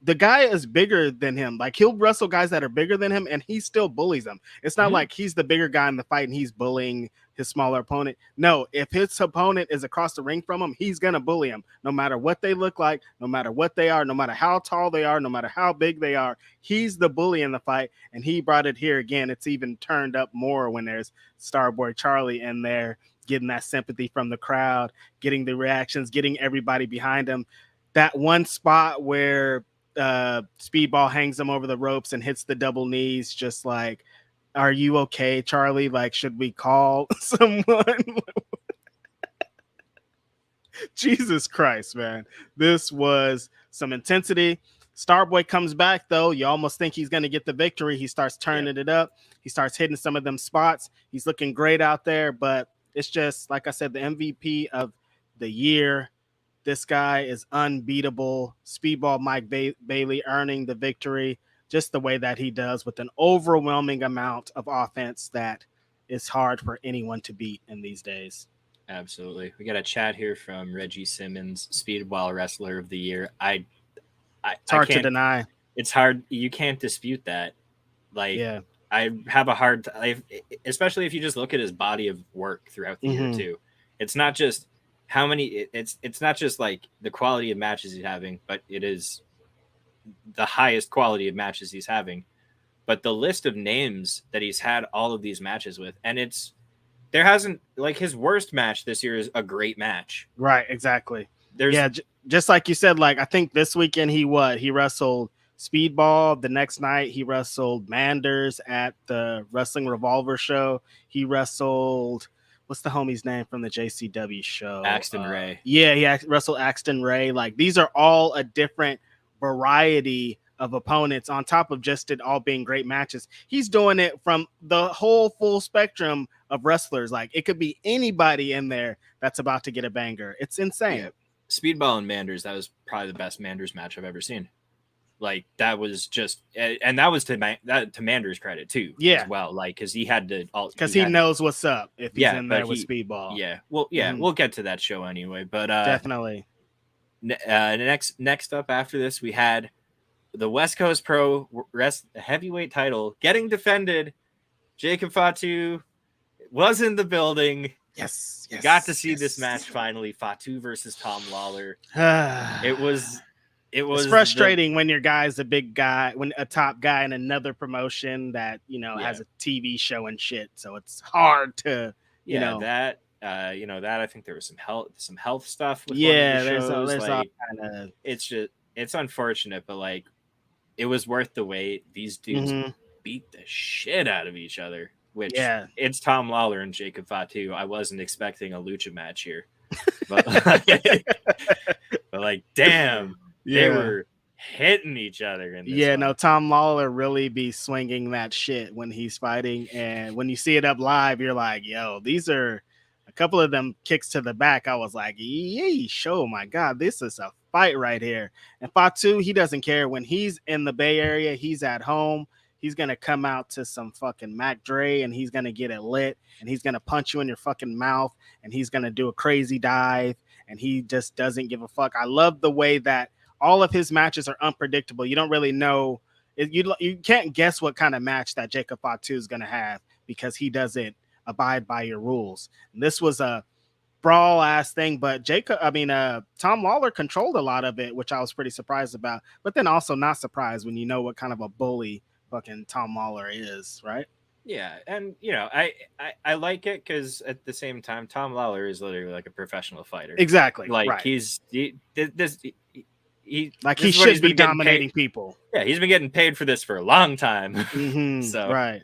the guy is bigger than him. Like he'll wrestle guys that are bigger than him and he still bullies them. It's not like he's the bigger guy in the fight and he's bullying his smaller opponent. No, if his opponent is across the ring from him, he's going to bully him no matter what they look like, no matter what they are, no matter how tall they are, no matter how big they are. He's the bully in the fight, and he brought it here again. It's even turned up more when there's Starboy Charlie in there, getting that sympathy from the crowd, getting the reactions, getting everybody behind him. That one spot where Speedball hangs him over the ropes and hits the double knees, just like, are you okay, Charlie? Like, should we call someone? Jesus Christ, man. This was some intensity. Starboy comes back, though. You almost think he's going to get the victory. He starts turning it up. He starts hitting some of them spots. He's looking great out there, but it's just, like I said, the MVP of the year. This guy is unbeatable. Speedball Mike Bailey earning the victory just the way that he does with an overwhelming amount of offense that is hard for anyone to beat in these days. Absolutely. We got a chat here from Reggie Simmons, Speedball Wrestler of the Year. It's hard to deny. It's hard. You can't dispute that. Like, I have a hard time, especially if you just look at his body of work throughout the year too. It's not just how many. It's not just like the quality of matches he's having, but it is the highest quality of matches he's having. But the list of names that he's had all of these matches with, and there hasn't, like, his worst match this year is a great match. Right. Exactly. Just like you said, like, I think this weekend he wrestled Speedball. The next night he wrestled Manders at the Wrestling Revolver show. He wrestled, what's the homie's name from the JCW show? Axton Ray. Yeah, he wrestled Axton Ray. Like, these are all a different variety of opponents on top of just it all being great matches. He's doing it from the whole full spectrum of wrestlers. Like, it could be anybody in there that's about to get a banger. It's insane. Yeah. Speedball and Manders, that was probably the best Manders match I've ever seen. Like, that was just, and that was to Manders' credit too. As well, like, because he had to, because he knows what's up if he's in there with Speedball. We'll get to that show anyway. But definitely. Next up after this, we had the West Coast Pro heavyweight title getting defended. Jacob Fatu was in the building. Yes. Got to see this match finally. Fatu versus Tom Lawler. It was frustrating when your guy's a big guy, when a top guy in another promotion that has a TV show and shit. So it's hard to that. I think there was some health stuff. With there's all like, kind of. It's unfortunate, but like, it was worth the wait. These dudes beat the shit out of each other. Which it's Tom Lawler and Jacob Fatu. I wasn't expecting a lucha match here, but like, damn, they were hitting each other in this one. Tom Lawler really be swinging that shit when he's fighting, and when you see it up live, you're like, yo, these are a couple of them kicks to the back. I was like, yeesh, oh my god, this is a fight right here. And Fatu, he doesn't care when he's in the Bay Area. He's at home. He's going to come out to some fucking Mac Dre and he's going to get it lit and he's going to punch you in your fucking mouth and he's going to do a crazy dive and he just doesn't give a fuck. I love the way that all of his matches are unpredictable. You don't really know. You can't guess what kind of match that Jacob Fatu is going to have because he doesn't abide by your rules. And this was a brawl ass thing, but Tom Lawler controlled a lot of it, which I was pretty surprised about, but then also not surprised when you know what kind of a bully fucking Tom Lawler is, right? Yeah, and I like it because at the same time, Tom Lawler is literally like a professional fighter. Exactly. Like, right. he should be dominating people. Yeah, he's been getting paid for this for a long time. So right.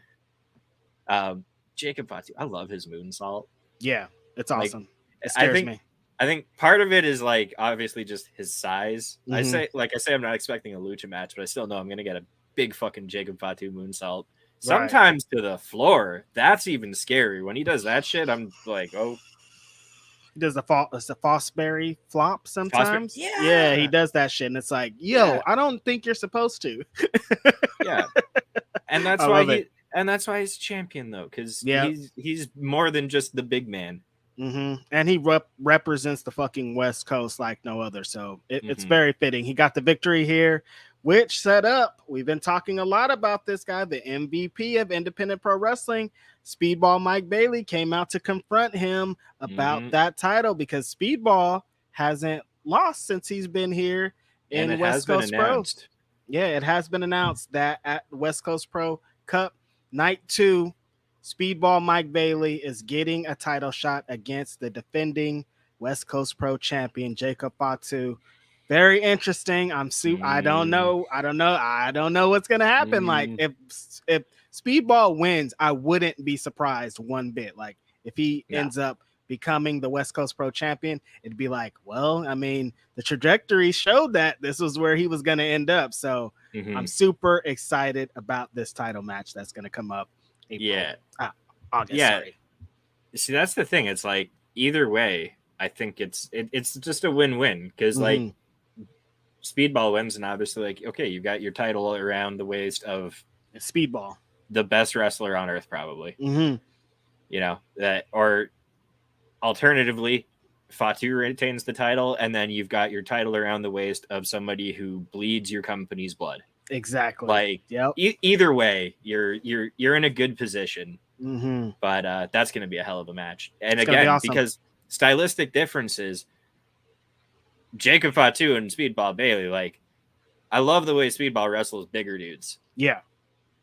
Jacob Fatu, I love his moonsault. Yeah, it's awesome. It scares me. I think part of it is like obviously just his size. I say I'm not expecting a lucha match, but I still know I'm gonna get a big fucking Jacob Fatu moonsault. Sometimes to the floor. That's even scary. When he does that shit, I'm like, oh. He does the Fosbury flop sometimes. Yeah, he does that shit, and it's like, yo, I don't think you're supposed to. Yeah, and that's why he's champion though, because he's more than just the big man. And he represents the fucking West Coast like no other. So it's very fitting. He got the victory here, which set up. We've been talking a lot about this guy, the MVP of independent pro wrestling. Speedball Mike Bailey came out to confront him about that title because Speedball hasn't lost since he's been here in West Coast Pro. Yeah, it has been announced that at West Coast Pro Cup Night 2, Speedball Mike Bailey is getting a title shot against the defending West Coast Pro champion Jacob Fatu. Very interesting. I don't know what's gonna happen. Like if Speedball wins, I wouldn't be surprised one bit. Like if he ends up becoming the West Coast Pro Champion, it'd be like, well, I mean, the trajectory showed that this was where he was going to end up. So I'm super excited about this title match that's going to come up August. Sorry. See, that's the thing. It's like either way, I think it's just a win-win because like Speedball wins, and obviously, like, okay, you got your title around the waist of Speedball, the best wrestler on earth, probably. You know that, or alternatively, Fatu retains the title, and then you've got your title around the waist of somebody who bleeds your company's blood. Exactly. Like, either way, you're in a good position. But that's going to be a hell of a match, and again, awesome. Because stylistic differences. Jacob Fatu and Speedball Bailey, like, I love the way Speedball wrestles bigger dudes. Yeah.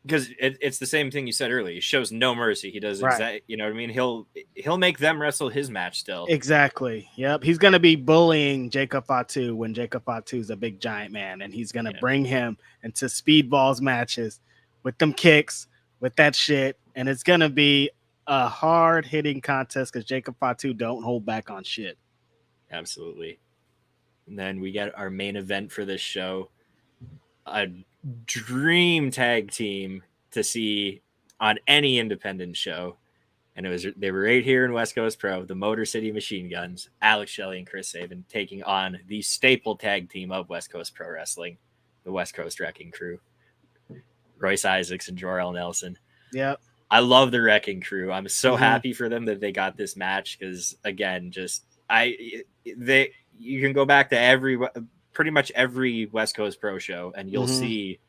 Because it's the same thing you said earlier. He shows no mercy. He does you know what I mean? He'll make them wrestle his match still. Exactly. Yep. He's going to be bullying Jacob Fatu when Jacob Fatu's a big giant man, and he's going to bring him into Speedball's matches with them kicks, with that shit, and it's going to be a hard-hitting contest because Jacob Fatu don't hold back on shit. Absolutely. And then we get our main event for this show, a dream tag team to see on any independent show. And they were right here in West Coast Pro, the Motor City Machine Guns, Alex Shelley and Chris Sabin, taking on the staple tag team of West Coast Pro Wrestling, the West Coast Wrecking Crew, Royce Isaacs and Jor-El Nelson. Yep. I love the Wrecking Crew. I'm so happy for them that they got this match because, again, you can go back to pretty much every West Coast Pro show, and you'll see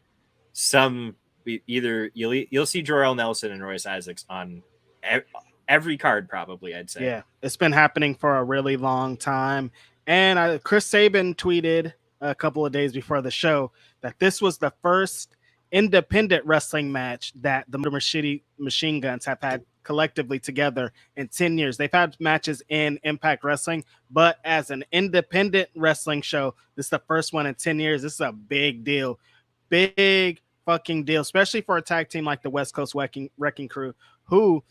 you'll see Jor-El Nelson and Royce Isaacs on every card, probably. I'd say. Yeah, it's been happening for a really long time. And Chris Sabin tweeted a couple of days before the show that this was the first independent wrestling match that the Motor City Machine Guns have had collectively together in 10 years. They've had matches in Impact Wrestling, but as an independent wrestling show, this is the first one in 10 years. This is a big deal. Big fucking deal, especially for a tag team like the West Coast Wrecking Crew, who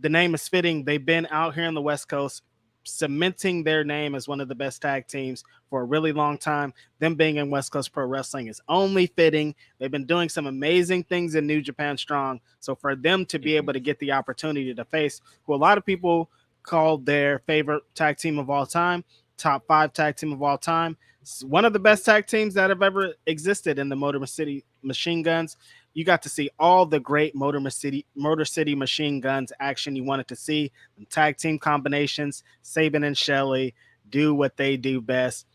the name is fitting. They've been out here in the West Coast cementing their name as one of the best tag teams for a really long time. Them being in West Coast Pro Wrestling is only fitting. They've been doing some amazing things in New Japan Strong. So for them to be able to get the opportunity to face who a lot of people call their favorite tag team of all time, top 5 tag team of all time, one of the best tag teams that have ever existed in the Motor City Machine Guns. You got to see all the great Motor City Machine Guns action you wanted to see. Tag team combinations, Sabin and Shelley do what they do best.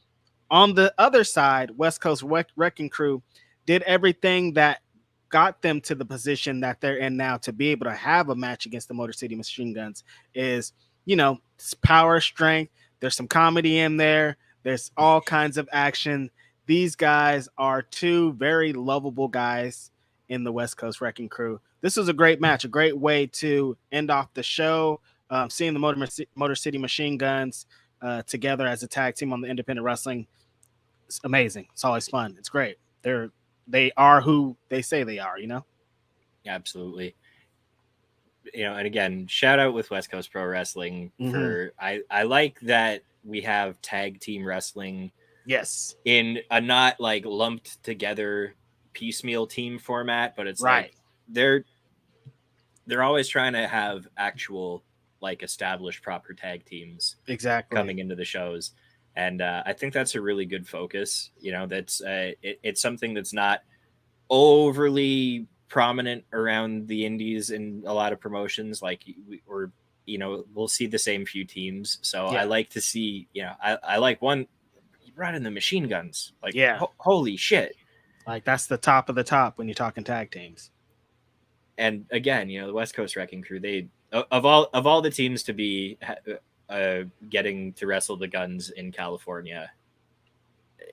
On the other side, West Coast Wrecking Crew did everything that got them to the position that they're in now to be able to have a match against the Motor City Machine Guns is, power, strength. There's some comedy in there. There's all kinds of action. These guys are two very lovable guys in the West Coast Wrecking Crew. This was a great match, a great way to end off the show. Seeing the Motor City Machine Guns together as a tag team on the independent wrestling, it's amazing. It's always fun. It's great. They are who they say they are, Absolutely. And again, shout out with West Coast Pro Wrestling for I like that we have tag team wrestling. Yes. In a not like lumped together piecemeal team format, but it's like they're always trying to have actual like established proper tag teams coming into the shows, and I think that's a really good focus. That's it's something that's not overly prominent around the indies in a lot of promotions. Like we'll see the same few teams, so I like to see I like one. You brought in the Machine Guns, like holy shit. Like, that's the top of the top when you're talking tag teams. And again, the West Coast Wrecking Crew, they of all the teams to be getting to wrestle the Guns in California,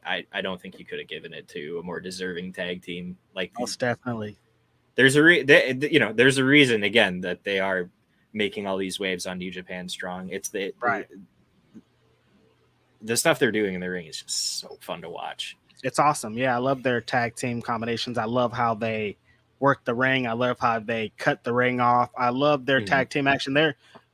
I don't think you could have given it to a more deserving tag team. Like, most definitely. There's a reason again that they are making all these waves on New Japan Strong. It's the stuff they're doing in the ring is just so fun to watch. It's awesome. Yeah, I love their tag team combinations. I love how they work the ring. I love how they cut the ring off. I love their tag team action.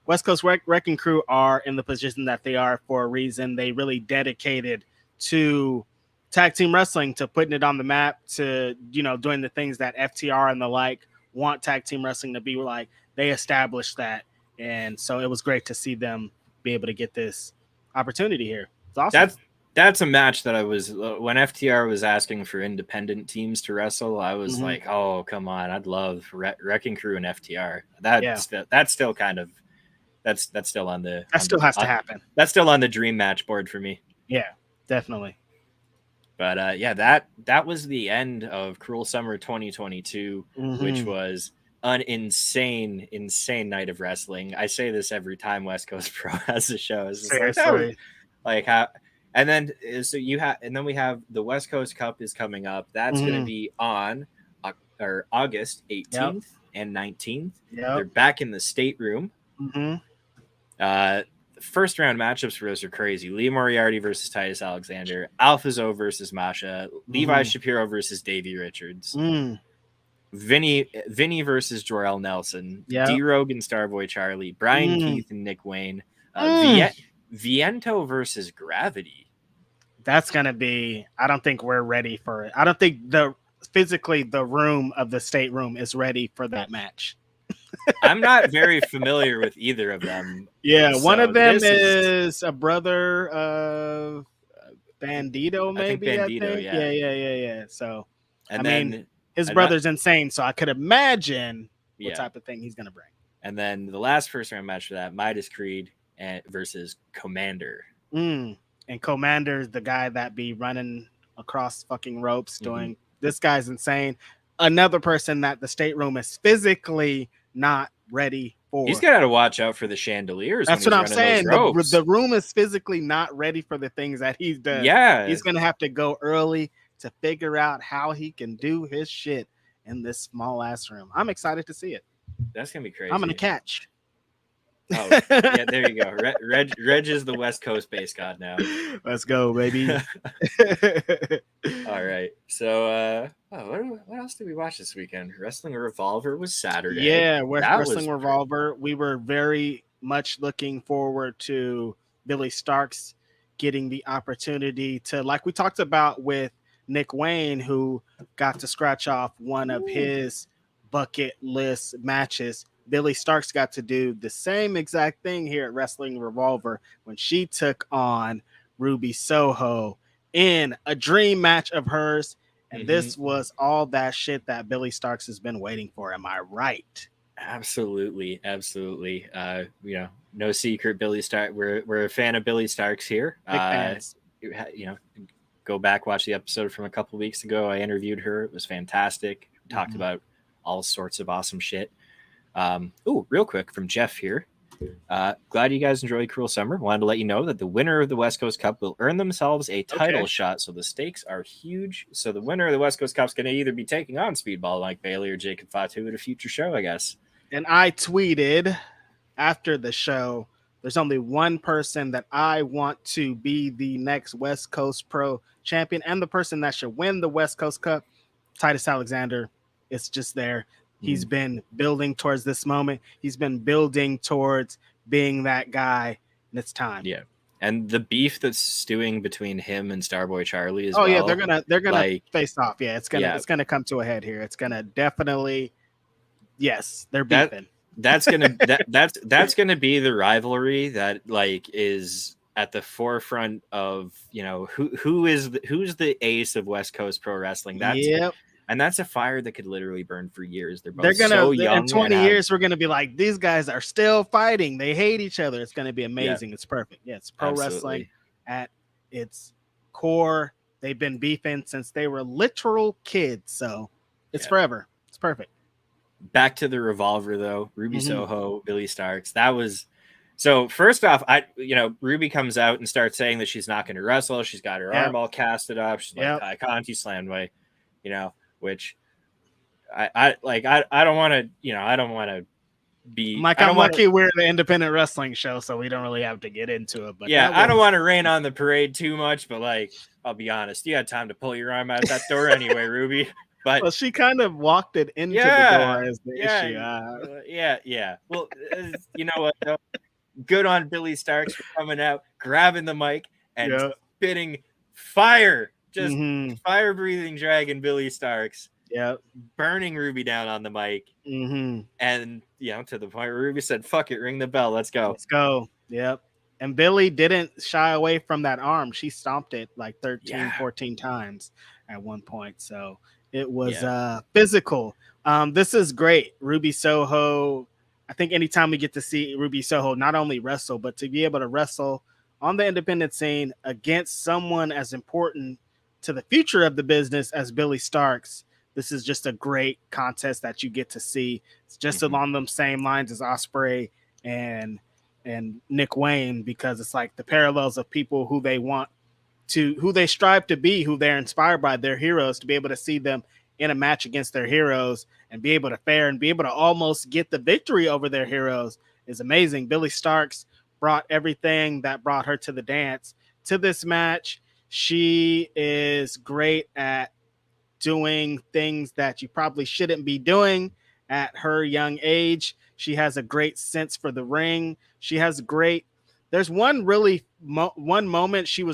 West Coast Wrecking Crew are in the position that they are for a reason. They really dedicated to tag team wrestling, to putting it on the map, to, you know, doing the things that FTR and the like want tag team wrestling to be like. They established that. And so it was great to see them be able to get this opportunity here. It's awesome. That's a match that I was, when FTR was asking for independent teams to wrestle, I was like, oh, come on. I'd love Wrecking Crew and FTR. That's still kind of, that's still on the, that still has to happen. That's still on the dream match board for me. Yeah, definitely. But yeah, that was the end of Cruel Summer 2022, which was an insane night of wrestling. I say this every time West Coast Pro has a show. It's just like how, and then so you have, and then we have the West Coast Cup is coming up. That's going to be on August 18th and 19th. They're back in the stateroom. First round matchups for us are crazy. Lee Moriarty versus Titus Alexander, Alpha Zoe versus Masha, Levi Shapiro versus Davey Richards, Vinny versus Jor-El Nelson, D-Rogue and Starboy Charlie, Brian Keith and Nick Wayne, Viento versus Gravity. That's gonna be, I don't think we're ready for it. I don't think physically the room of the stateroom is ready for that match. I'm not very familiar with either of them. Yeah, so one of them is a brother of Bandito, maybe. I think. Yeah. So, and I mean, his brother's insane, so I could imagine what type of thing he's gonna bring. And then the last first round match for that, Midas Creed versus Commander. And Commander's the guy that be running across fucking ropes doing. This guy's insane. Another person that the stateroom is physically not ready for. He's got to watch out for the chandeliers. That's what I'm saying. The room is physically not ready for the things that he's done. Yeah. He's going to have to go early to figure out how he can do his shit in this small ass room. I'm excited to see it. That's going to be crazy. I'm going to catch. Oh, yeah, there you go. Reg is the West Coast base god now. Let's go, baby. All right. So, what else did we watch this weekend? Wrestling Revolver was Saturday. Yeah, Wrestling Revolver. We were very much looking forward to Billy Starks getting the opportunity to, like we talked about with Nick Wayne, who got to scratch off one of his bucket list matches. Billy Starks got to do the same exact thing here at Wrestling Revolver when she took on Ruby Soho in a dream match of hers. And this was all that shit that Billy Starks has been waiting for. Am I right? Absolutely. No secret, Billy Starks. We're a fan of Billy Starks here. Big fans. Go back, watch the episode from a couple of weeks ago. I interviewed her. It was fantastic. We talked about all sorts of awesome shit. Real quick from Jeff here. Glad you guys enjoyed Cruel Summer. Wanted to let you know that the winner of the West Coast Cup will earn themselves a title shot. So the stakes are huge. So the winner of the West Coast Cup is going to either be taking on Speedball Mike Bailey or Jacob Fatu at a future show, I guess. And I tweeted after the show, there's only one person that I want to be the next West Coast Pro champion and the person that should win the West Coast Cup, Titus Alexander. It's just there. He's been building towards this moment. He's been building towards being that guy, and it's time. Yeah, and the beef that's stewing between him and Starboy Charlie is. Oh yeah, they're gonna face off. Yeah, it's gonna come to a head here. It's gonna definitely. Yes, they're beefing. That's gonna be the rivalry that is at the forefront of who's the ace of West Coast Pro Wrestling. And that's a fire that could literally burn for years. They're both so young. In 20 years, we're going to be like, these guys are still fighting. They hate each other. It's going to be amazing. Yeah. It's perfect. Yeah, it's pro wrestling at its core. They've been beefing since they were literal kids. So it's forever. It's perfect. Back to the Revolver, though. Ruby Soho, Billy Starks. That was... So first off, Ruby comes out and starts saying that she's not going to wrestle. She's got her arm all casted up. She's like, I can't. She slammed away, which I don't want to, I don't want to be Mike. I'm lucky we're the independent wrestling show, so we don't really have to get into it. But I don't want to rain on the parade too much, but I'll be honest, you had time to pull your arm out that door anyway, Ruby. But well, she kind of walked it into the door as the issue. Yeah. Well, you know what? Though? Good on Billy Starks for coming out, grabbing the mic, and spitting fire. Just fire breathing dragon Billy Starks. Yep. Burning Ruby down on the mic. Mm-hmm. And, to the point where Ruby said, fuck it, ring the bell. Let's go. Let's go. Yep. And Billy didn't shy away from that arm. She stomped it like 13, 14 times at one point. So it was physical. This is great. Ruby Soho. I think anytime we get to see Ruby Soho not only wrestle, but to be able to wrestle on the independent scene against someone as important to the future of the business as Billy Starks, this is just a great contest that you get to see. It's just along them same lines as Ospreay and Nick Wayne, because it's like the parallels of people who they strive to be, who they're inspired by, their heroes, to be able to see them in a match against their heroes and be able to fare and be able to almost get the victory over their heroes is amazing. Billy Starks brought everything that brought her to the dance to this match. She is great at doing things that you probably shouldn't be doing at her young age. She has a great sense for the ring. She there's one really one moment she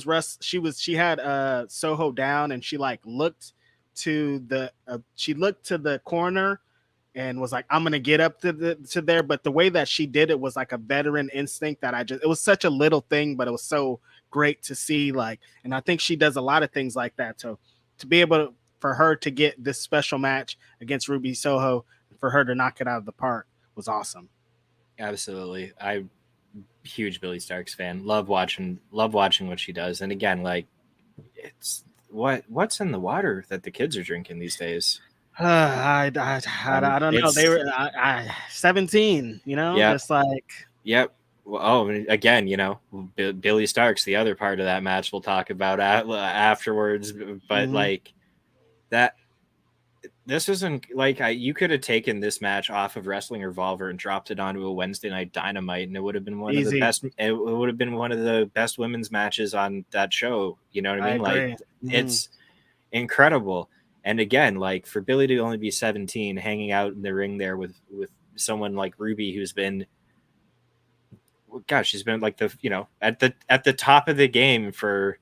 had Soho down, and she like looked to the corner and was like, I'm gonna get up to there. But the way that she did it was like a veteran instinct that it was such a little thing, but it was so great to see. And I think she does a lot of things like that. So to be able for her to get this special match against Ruby Soho, for her to knock it out of the park, was awesome. Absolutely. I'm a huge Billy Starks fan. Love watching what she does. And again, it's what's in the water that the kids are drinking these days? I don't know. They were 17, just like. Yep. Well, again, Billy Starks, the other part of that match we'll talk about afterwards. But that, this wasn't you could have taken this match off of Wrestling Revolver and dropped it onto a Wednesday Night Dynamite, and it would have been one of the best. It would have been one of the best women's matches on that show. You know what I mean? It's incredible. And again, for Billy to only be 17, hanging out in the ring there with someone like Ruby, who's been, she's been at the top of the game for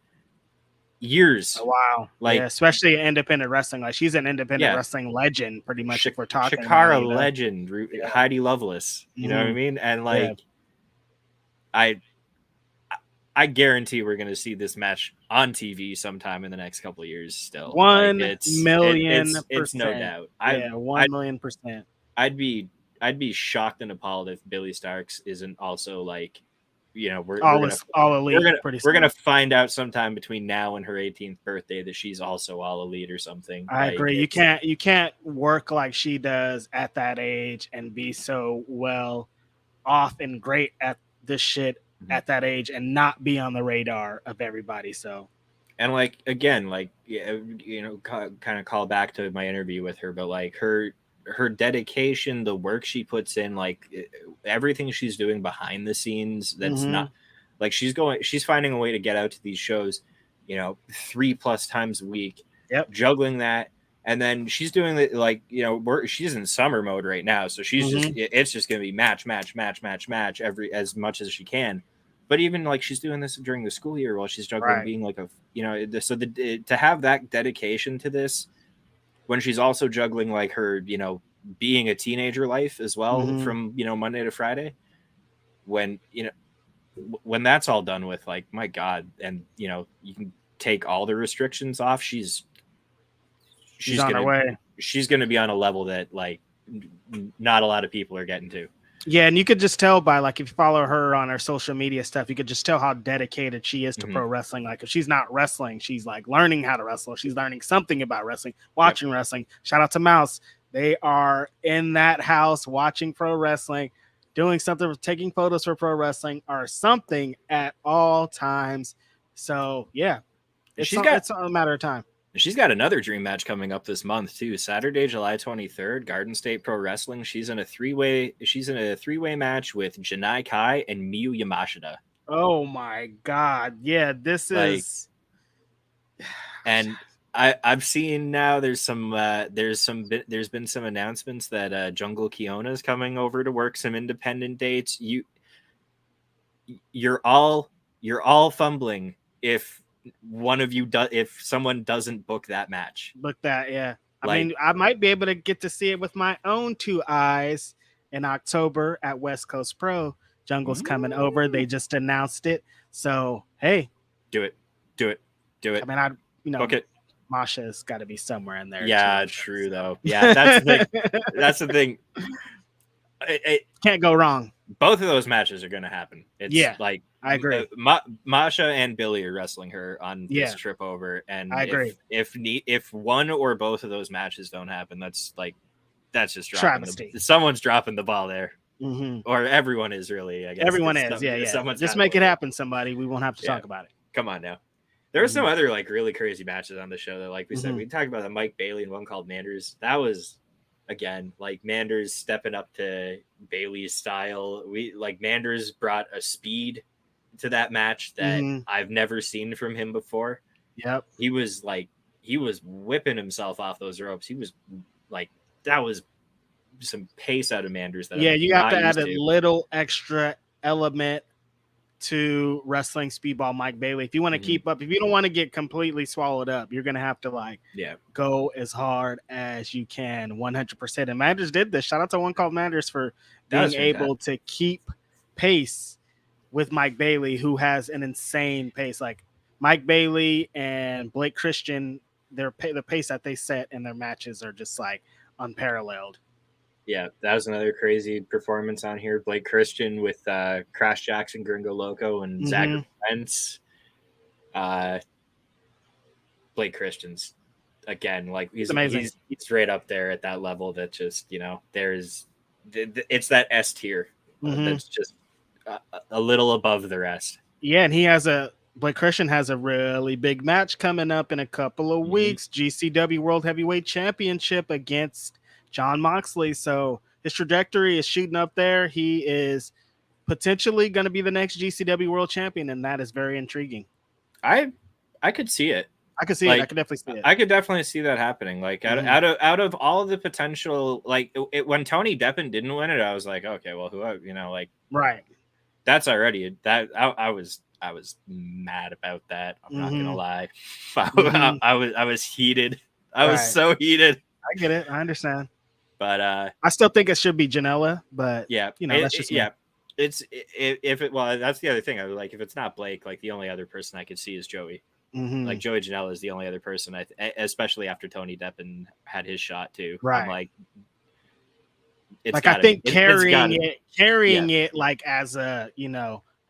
years. Oh, wow. Especially independent wrestling. She's an independent wrestling legend, pretty much. If we're talking Shakara legend, Heidi Lovelace. You know what I mean? And I guarantee we're going to see this match on TV sometime in the next couple of years. Still, 1 million percent. It's no doubt. 1 million percent. I'd be shocked and appalled if Billy Starks isn't also we're gonna find out sometime between now and her 18th birthday that she's also all elite or something. I agree. You can't work like she does at that age and be so well off and great at this shit at that age and not be on the radar of everybody. So, and kind of call back to my interview with her, but her dedication, the work she puts in, everything she's doing behind the scenes, that's not she's finding a way to get out to these shows, 3+ times a week, juggling that. And then she's doing it she's in summer mode right now. So she's it's just going to be match as much as she can. But even she's doing this during the school year while she's juggling being to have that dedication to this, when she's also juggling her, being a teenager life as well, from, Monday to Friday, when that's all done with, my God, and, you can take all the restrictions off. She's on her way. She's going to be on a level that not a lot of people are getting to. Yeah, and you could just tell by if you follow her on her social media stuff, you could just tell how dedicated she is to pro wrestling. If she's not wrestling, she's learning how to wrestle. She's learning something about wrestling, watching wrestling. Shout out to Mouse. They are in that house watching pro wrestling, doing something, taking photos for pro wrestling or something at all times. So yeah, it's a matter of time. She's got another dream match coming up this month too. Saturday, July 23rd, Garden State Pro Wrestling. She's in a three-way match with Janai Kai and Miyu Yamashita. Oh my God. Yeah, this is and I've seen now there's been some announcements that Jungle Kiona is coming over to work some independent dates. You're all fumbling if one of you if someone doesn't book that match. Book that, yeah. I mean, I might be able to get to see it with my own 2 eyes in October at West Coast Pro. Jungle's coming over. They just announced it. So, hey. Do it. I mean, book it. Masha's got to be somewhere in there. Yeah, true, though. Yeah, that's the thing. That's the thing. It can't go wrong. Both of those matches are going to happen. It's like I agree. Masha and Billy are wrestling her on this trip over, and I agree. If one or both of those matches don't happen, that's just travesty. Someone's dropping the ball there, mm-hmm. or everyone is really. I guess everyone is. Yeah. Just make it happen, somebody. We won't have to talk about it. Come on now. There were some other like really crazy matches on the show that, like we said, we talked about the Mike Bailey and one called Manders. That was. Again, like Manders stepping up to Bailey's style. Manders brought a speed to that match that I've never seen from him before. Yep. He was whipping himself off those ropes. He was like, that was some pace out of Manders. You have to add a little extra element to wrestling speedball Mike Bailey. If you want to keep up, if you don't want to get completely swallowed up, you're going to have to go as hard as you can 100%. And Manders did this. Shout out to one called Manders for being able to keep pace with Mike Bailey, who has an insane pace. Like Mike Bailey and Blake Christian, the pace that they set in their matches are just like unparalleled. Yeah, that was another crazy performance on here. Blake Christian with Crash Jackson, Gringo Loco, and Zachary Wentz. Blake Christian's, again, like he's amazing. He's right up there at that level that just, it's that S tier that's just a little above the rest. Yeah, and Blake Christian has a really big match coming up in a couple of weeks. GCW World Heavyweight Championship against John Moxley. So his trajectory is shooting up there. He is potentially going to be the next GCW World Champion, and that is very intriguing. I could see it. I could see it. I could definitely see it. I could definitely see that happening. Like out of all of the potential, like when Tony Deppen didn't win it, I was like, okay, well, right. That's already that. I was mad about that. I'm not gonna lie. I was heated. I was so heated. I get it. I understand. But I still think it should be Janela, but that's just that's the other thing. I was like, if it's not Blake, like the only other person I could see is Joey. Like Joey Janela is the only other person, especially after Tony Deppen had his shot too. Right. I'm like, I think carrying it like as a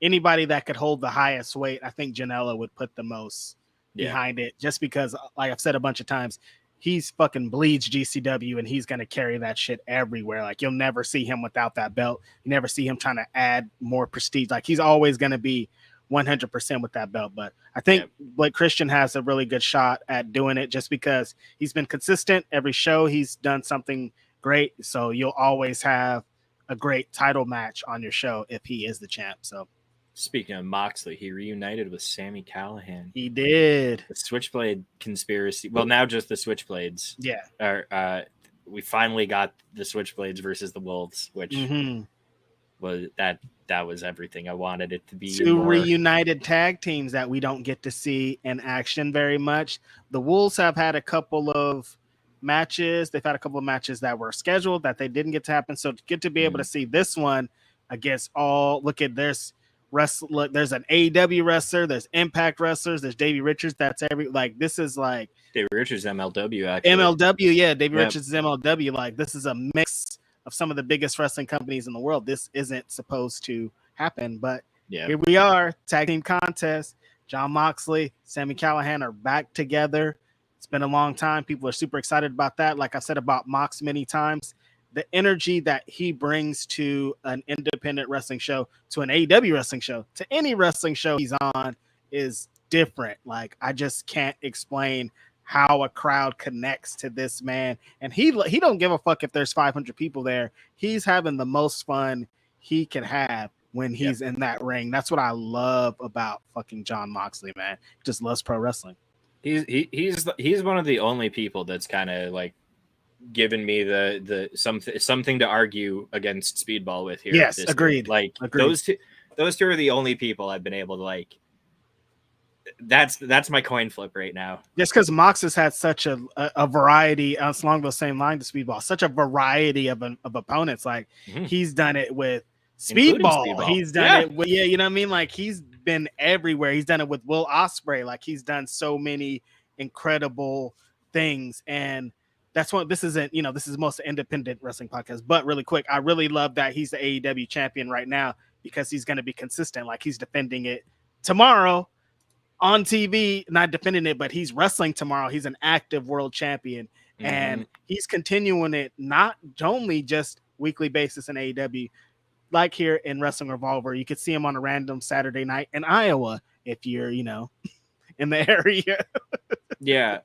anybody that could hold the highest weight, I think Janela would put the most behind it, just because, like I've said a bunch of times, he's fucking bleeds GCW and he's going to carry that shit everywhere. Like you'll never see him without that belt. You never see him trying to add more prestige. Like he's always going to be 100% with that belt. But I think Blake Christian has a really good shot at doing it just because he's been consistent. Every show he's done something great. So you'll always have a great title match on your show if he is the champ. So speaking of Moxley, he reunited with Sami Callihan. He did. The Switchblade conspiracy. Well, now just the Switchblades. Yeah. We finally got the Switchblades versus the Wolves, which was that was everything I wanted it to be. Two reunited tag teams that we don't get to see in action very much. The Wolves have had a couple of matches. They've had a couple of matches that were scheduled that they didn't get to happen. So to get to be able to see this one against there's an AEW wrestler, there's Impact wrestlers, there's Davey Richards. This is like Davey Richards MLW actually. MLW, yeah. Davey Richards is MLW. Like this is a mix of some of the biggest wrestling companies in the world. This isn't supposed to happen, but here we are. Tag team contest. John Moxley, Sami Callihan are back together. It's been a long time. People are super excited about that. Like I said about Mox many times, the energy that he brings to an independent wrestling show, to an AEW wrestling show, to any wrestling show he's on is different. Like I just can't explain how a crowd connects to this man. And he don't give a fuck if there's 500 people there. He's having the most fun he can have when he's in that ring. That's what I love about fucking John Moxley, man. He just loves pro wrestling. He's one of the only people that's kind of like given me the something to argue against Speedball with here. Yes, agreed. Year. Like agreed. Those two are the only people I've been able to like. That's my coin flip right now. Just because Mox has had such a variety along the same line to Speedball, such a variety of opponents. Like he's done it with Speedball. He's done it with you know what I mean? Like he's been everywhere. He's done it with Will Ospreay. Like he's done so many incredible things. And that's what this isn't, this is most independent wrestling podcast. But really quick, I really love that he's the AEW champion right now because he's going to be consistent. Like he's defending it tomorrow on TV, not defending it, but he's wrestling tomorrow. He's an active world champion, and he's continuing it not only just weekly basis in AEW, like here in Wrestling Revolver. You could see him on a random Saturday night in Iowa if you're, in the area. Yeah.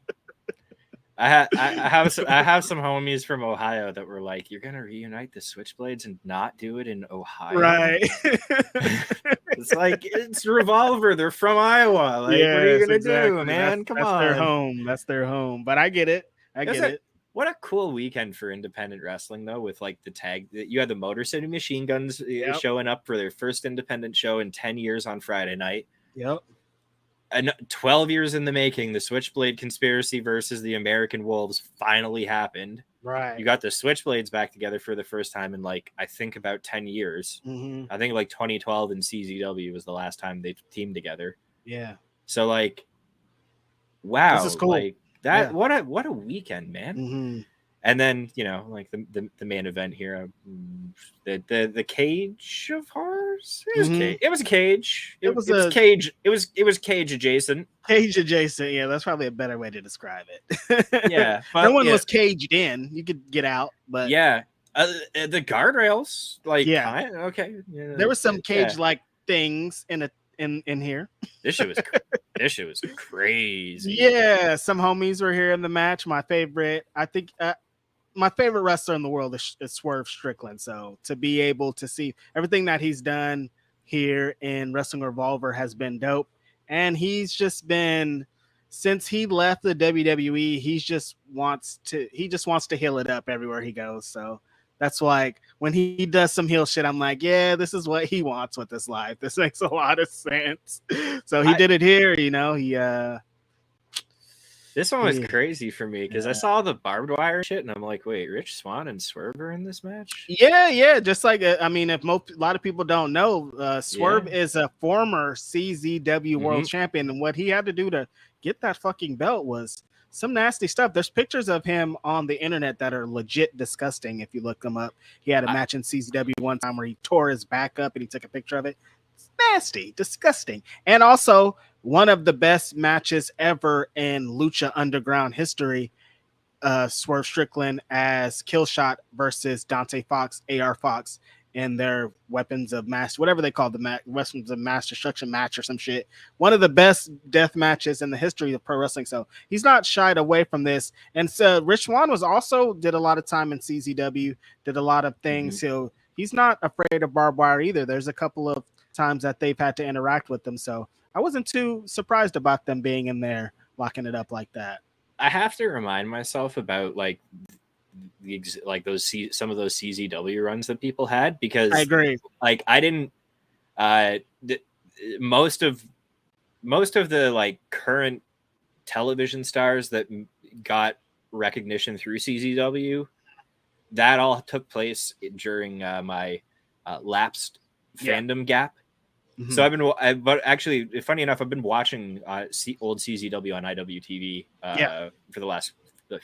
I have some homies from Ohio that were like, "You're gonna reunite the Switchblades and not do it in Ohio?" Right. It's like it's Revolver. They're from Iowa. Like, what are you gonna do, man? Come on. That's their home. That's their home. But I get it. What a cool weekend for independent wrestling, though, with like the tag. You had the Motor City Machine Guns showing up for their first independent show in 10 years on Friday night. Yep. And 12 years in the making, the Switchblade conspiracy versus the American Wolves finally happened. Right. You got the Switchblades back together for the first time in like, I think about 10 years. I think like 2012 in CZW was the last time they teamed together. Yeah. So like, wow. This is cool. Like that, what a weekend, man. And then, like the main event here, the Cage of Horrors. It was a cage. It was cage. It was cage adjacent. Cage adjacent. Yeah, that's probably a better way to describe it. Yeah, no one was caged in. You could get out, but yeah, the guardrails. Like, okay. Yeah, there was some cage-like things in here. This shit was crazy. Yeah, some homies were here in the match. My favorite, I think. My favorite wrestler in the world is Swerve Strickland. So to be able to see everything that he's done here in Wrestling Revolver has been dope. And he's just been, since he left the WWE, he just wants to heal it up everywhere he goes. So that's like when he does some heel shit, I'm like, yeah, this is what he wants with his life. This makes a lot of sense. So he did it here, This one was crazy for me because I saw the barbed wire shit and I'm like, wait, Rich Swann and Swerve are in this match? Yeah. Just like, if a lot of people don't know, Swerve is a former CZW world champion. And what he had to do to get that fucking belt was some nasty stuff. There's pictures of him on the internet that are legit disgusting. If you look them up, he had a match in CZW one time where he tore his back up and he took a picture of it. It's nasty, disgusting. And also, one of the best matches ever in Lucha Underground history, Swerve Strickland as Killshot versus Dante Fox, AR Fox, in their weapons of mass, whatever they call the weapons of mass destruction match or some shit. One of the best death matches in the history of pro wrestling. So he's not shied away from this. And so Rich Swann did a lot of time in CZW, did a lot of things. So he's not afraid of barbed wire either. There's a couple of times that they've had to interact with them. So I wasn't too surprised about them being in there, locking it up like that. I have to remind myself about like some of those CZW runs that people had, because I agree. Like I didn't, most of the like current television stars that got recognition through CZW, that all took place during my lapsed fandom gap. So but actually, funny enough, I've been watching old CZW on IWTV for the last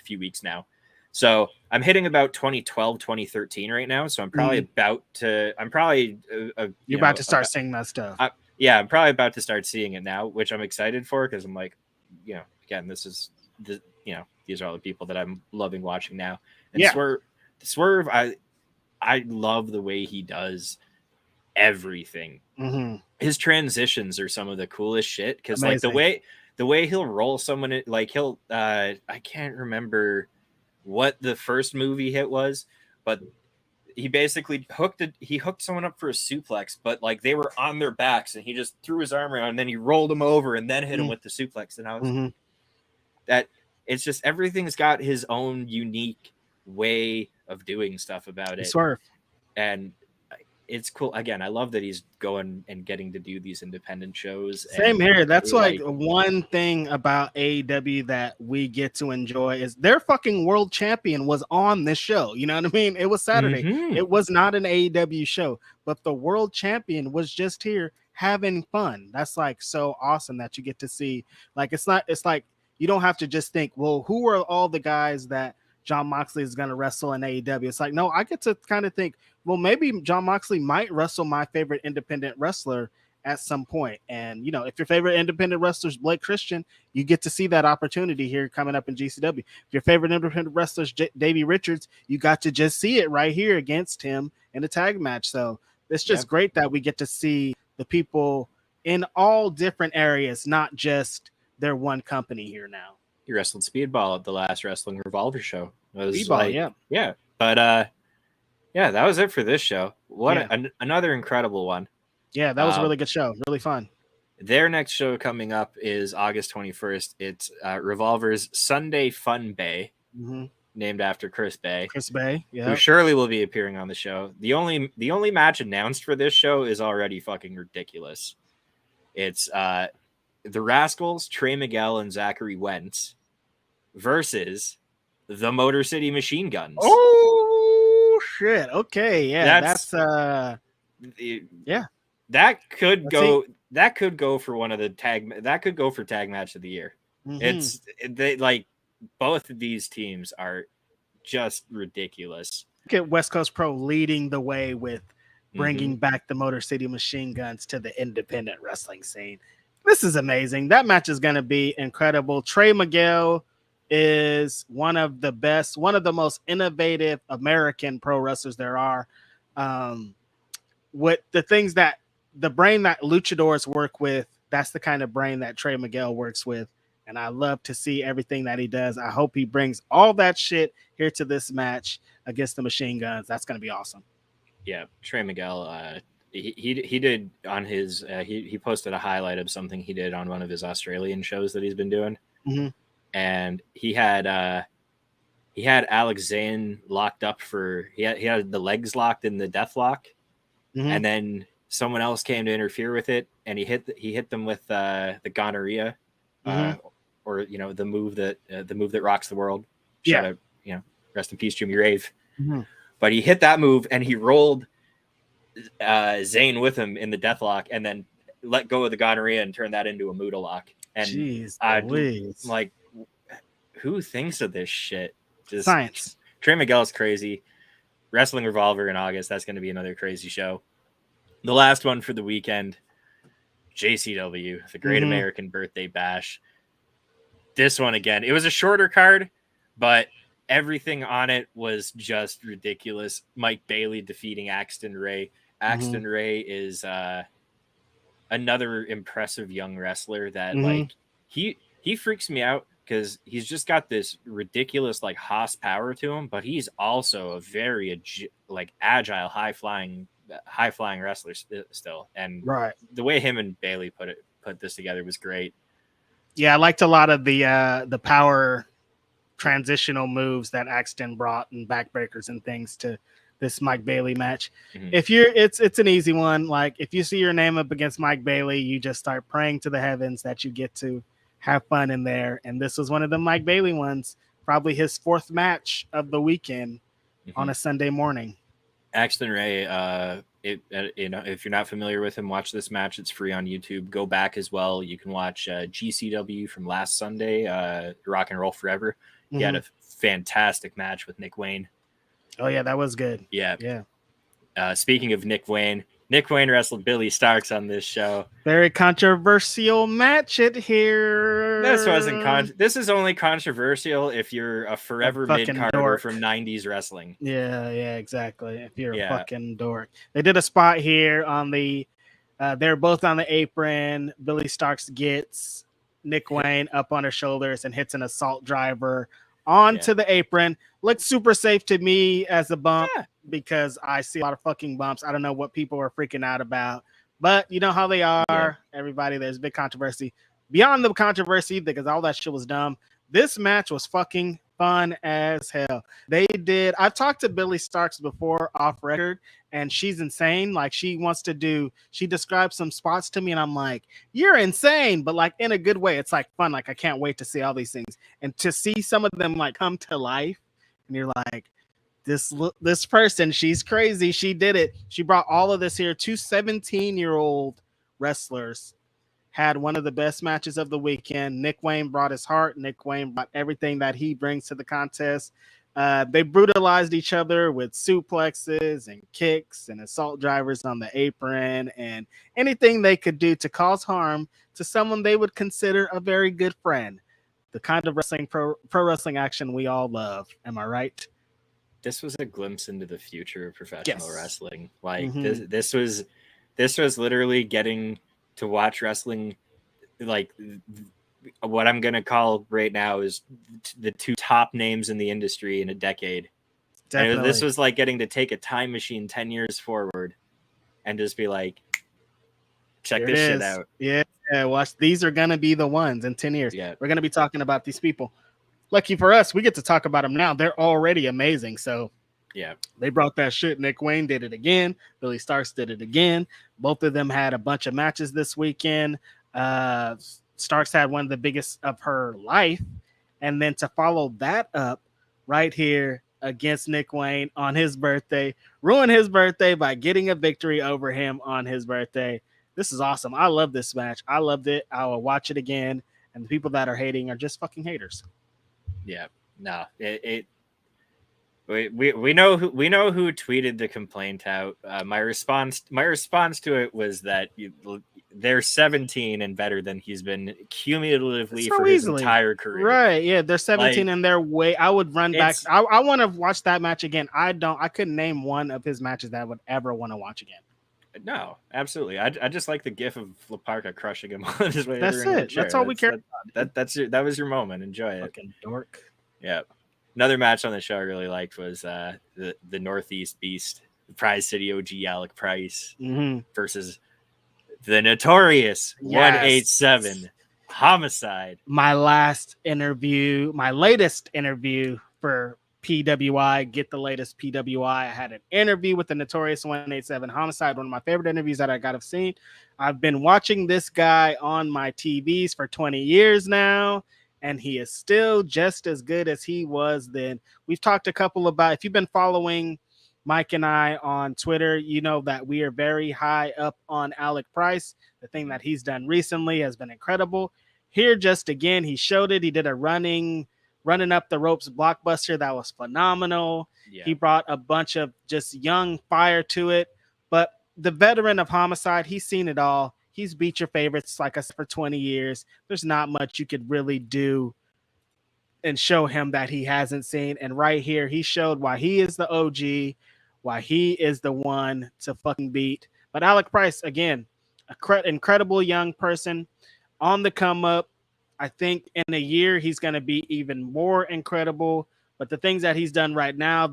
few weeks now. So I'm hitting about 2012, 2013 right now. So I'm probably about to start seeing that stuff. I'm probably about to start seeing it now, which I'm excited for, because I'm like, again, these are all the people that I'm loving watching now. And Swerve, I love the way he does everything. His transitions are some of the coolest shit, because like the way he'll roll someone, like he'll I can't remember what the first movie hit was, but he basically hooked someone up for a suplex, but like they were on their backs and he just threw his arm around and then he rolled them over and then hit him with the suplex. And I was that it's just everything's got his own unique way of doing stuff about it. Swerve. And it's cool. Again, I love that he's going and getting to do these independent shows. Same here. That's like one thing about AEW that we get to enjoy is their fucking world champion was on this show. You know what I mean? It was Saturday. It was not an AEW show, but the world champion was just here having fun. That's like so awesome that you get to see. Like it's like you don't have to just think, well, who are all the guys that Jon Moxley is going to wrestle in AEW? It's like, no, I get to kind of think, well, maybe Jon Moxley might wrestle my favorite independent wrestler at some point. And, you know, if your favorite independent wrestler is Blake Christian, you get to see that opportunity here coming up in GCW. If your favorite independent wrestler is Davey Richards, you got to just see it right here against him in a tag match. So it's just great that we get to see the people in all different areas, not just their one company here now. You wrestled Speedball at the last Wrestling Revolver show. It was Speedball, yeah. But yeah, that was it for this show. Another incredible one. Yeah, that was a really good show. Really fun. Their next show coming up is August 21st. It's Revolver's Sunday Fun Bay, named after Chris Bay. Chris Bay, yeah. Who surely will be appearing on the show. The only match announced for this show is already fucking ridiculous. It's the Rascals, Trey Miguel, and Zachary Wentz versus the Motor City Machine Guns. Oh shit! Okay, yeah, that's yeah. That could go. That could go for one of the tag. That could go for tag match of the year. They like both of these teams are just ridiculous. Look at West Coast Pro leading the way with bringing back the Motor City Machine Guns to the independent wrestling scene. This is amazing. That match is going to be incredible. Trey Miguel is one of the best, one of the most innovative American pro wrestlers there are. With the things that the brain that luchadors work with, that's the kind of brain that Trey Miguel works with. And I love to see everything that he does. I hope he brings all that shit here to this match against the Machine Guns. That's going to be awesome. Yeah, Trey Miguel, he did on his he posted a highlight of something he did on one of his Australian shows that he's been doing, and he had Alex Zane locked up for he had the legs locked in the death lock, and then someone else came to interfere with it, and he hit them with the gonorrhea, or you know the move that rocks the world. Shout out, you know, rest in peace, Jimmy Rave. But he hit that move and he rolled Zane with him in the deathlock and then let go of the gonorrhea and turn that into a Muda lock. And I'm like, who thinks of this shit? Just science. Trey Miguel is crazy. Wrestling Revolver in August. That's going to be another crazy show. The last one for the weekend, JCW, the Great American Birthday Bash. This one again, it was a shorter card, but everything on it was just ridiculous. Mike Bailey defeating Axton Ray. Axton Ray is another impressive young wrestler that like he freaks me out because he's just got this ridiculous like Haas power to him, but he's also a very like agile, high flying wrestler still. And the way him and Bailey put this together was great. Yeah, I liked a lot of the power transitional moves that Axton brought and backbreakers and things to this Mike Bailey match. If it's an easy one. Like if you see your name up against Mike Bailey, you just start praying to the heavens that you get to have fun in there. And this was one of the Mike Bailey ones, probably his fourth match of the weekend on a Sunday morning. Axton Ray, you know, if you're not familiar with him, watch this match. It's free on YouTube. Go back as well. You can watch GCW from last Sunday, Rock and Roll Forever. He had a fantastic match with Nick Wayne. Oh, yeah, that was good. Yeah. Speaking of Nick Wayne wrestled Billy Starks on this show. Very controversial match here. This is only controversial if you're a forever mid-carder from 90s wrestling. Yeah, exactly. If you're a fucking dork. They did a spot here on the they're both on the apron. Billy Starks gets Nick Wayne up on her shoulders and hits an assault driver onto the apron. Looks super safe to me as a bump because I see a lot of fucking bumps. I don't know what people are freaking out about, but you know how they are. Everybody, there's big controversy. Beyond the controversy, because all that shit was dumb, This match was fucking fun as hell. I've talked to Billy Starks before off record, and she's insane. Like, she describes some spots to me, and I'm like, you're insane, but like in a good way. It's like fun. Like, I can't wait to see all these things and to see some of them like come to life. And you're like, this person, she's crazy. She did it. She brought all of this here. 2 17-year-old wrestlers had one of the best matches of the weekend. Nick Wayne brought his heart. Nick Wayne brought everything that he brings to the contest. They brutalized each other with suplexes and kicks and assault drivers on the apron and anything they could do to cause harm to someone they would consider a very good friend. The kind of pro wrestling action we all love. Am I right? This was a glimpse into the future of professional wrestling. Like, this was literally getting to watch wrestling, like what I'm gonna call right now is the 2 top names in the industry in a decade. Definitely. And this was like getting to take a time machine 10 years forward and just be like, check this shit out. Yeah, watch. These are gonna be the ones in 10 years. Yeah, we're gonna be talking about these people. Lucky for us, we get to talk about them now. They're already amazing. So yeah, they brought that shit. Nick Wayne did it again. Billy Starks did it again. Both of them had a bunch of matches this weekend. Starks had one of the biggest of her life. And then to follow that up right here against Nick Wayne on his birthday, ruin his birthday by getting a victory over him on his birthday. This is awesome. I love this match. I loved it. I will watch it again. And the people that are hating are just fucking haters. Yeah, no, we know who tweeted the complaint out. My response to it was that they're 17 and better than he's been cumulatively for his entire career. Right? Yeah, they're 17 and they're way. I would run back. I want to watch that match again. I couldn't name one of his matches that I would ever want to watch again. No, absolutely. I just like the gif of Laparca crushing him on his way. That's it. That's all we care about. That was your moment. Enjoy it. Fucking dork. Yeah. Another match on the show I really liked was the Northeast Beast, the Prize City OG Alec Price versus the notorious 187 Homicide. My latest interview for PWI. Get the latest PWI. I had an interview with the notorious 187 Homicide, one of my favorite interviews that I got to see. I've been watching this guy on my TVs for 20 years now, and he is still just as good as he was then. We've talked a couple about, if you've been following Mike and I on Twitter, you know that we are very high up on Alec Price. The thing that he's done recently has been incredible. Here, just again, he showed it. He did a running up the ropes blockbuster that was phenomenal. Yeah. He brought a bunch of just young fire to it. But the veteran of Homicide, he's seen it all. He's beat your favorites, like I said, for 20 years. There's not much you could really do and show him that he hasn't seen. And right here, he showed why he is the OG, why he is the one to fucking beat. But Alec Price, again, incredible young person on the come up. I think in a year he's going to be even more incredible. But the things that he's done right now,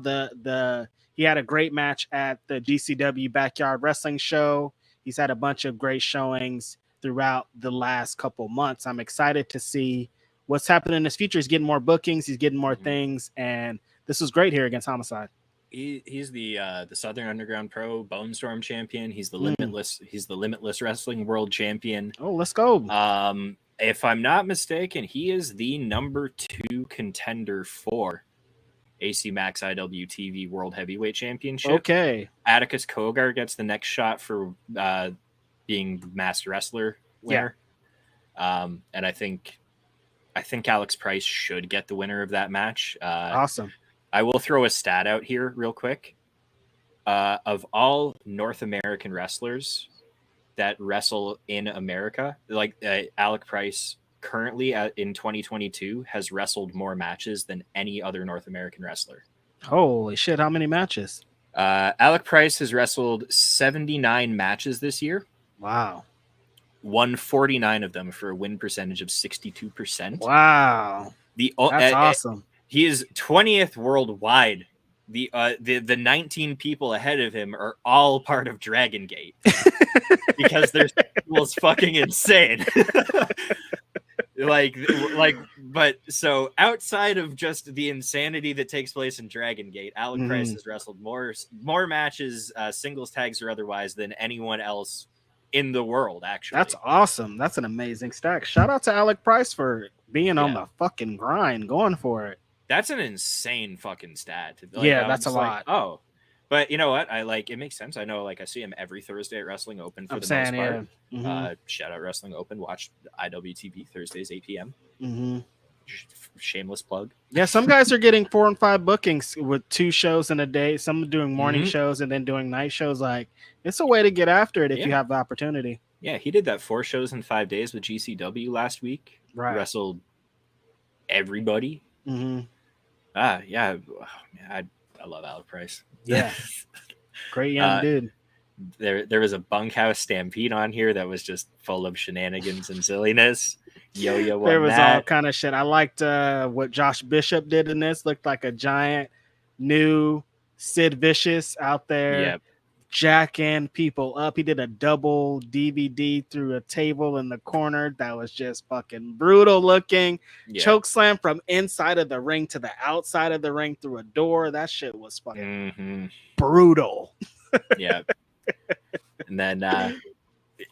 he had a great match at the GCW Backyard Wrestling Show. He's had a bunch of great showings throughout the last couple months. I'm excited to see what's happening in his future. He's getting more bookings. He's getting more things. And this was great here against Homicide. He's the Southern Underground Pro Bone Storm champion. He's the Limitless Wrestling World Champion. Oh, let's go. If I'm not mistaken, he is the number 2 contender for AC Max IWTV World Heavyweight Championship. Okay. Atticus Kogar gets the next shot for being the Master Wrestler winner. Yeah. And I think Alex Price should get the winner of that match. Awesome. I will throw a stat out here real quick. Of all North American wrestlers that wrestle in America, like Alec Price currently in 2022 has wrestled more matches than any other North American wrestler. Holy shit. How many matches? Alec Price has wrestled 79 matches this year. Wow. Won 49 of them for a win percentage of 62%. Wow. That's awesome. He is 20th worldwide. The 19 people ahead of him are all part of Dragon Gate because their schedule is fucking insane. like But so outside of just the insanity that takes place in Dragon Gate, Alec Price has wrestled more matches, singles tags or otherwise, than anyone else in the world, actually. That's awesome. That's an amazing stack. Shout out to Alec Price for being on the fucking grind, going for it. That's an insane fucking stat. Like, yeah, that's a lot. Oh, but you know what? It makes sense. I know, like, I see him every Thursday at Wrestling Open for the most part. Yeah. Shout out Wrestling Open. Watch IWTV Thursdays, 8 p.m. Shameless plug. Yeah, some guys are getting 4 and 5 bookings with 2 shows in a day. Some are doing morning shows and then doing night shows. Like, it's a way to get after it if you have the opportunity. Yeah, he did that 4 shows in 5 days with GCW last week. Right. Wrestled everybody. Yeah. Oh, man, I love Alec Price. Yeah. Great young dude. There was a bunkhouse stampede on here that was just full of shenanigans and silliness. Yo-yo won there was that. all kind of shit. I liked what Josh Bishop did in this. Looked like a giant new Sid Vicious out there jacking people up. He did a double DVD through a table in the corner that was just fucking brutal looking. Choke slam from inside of the ring to the outside of the ring through a door. That shit was fucking brutal. Yeah. And then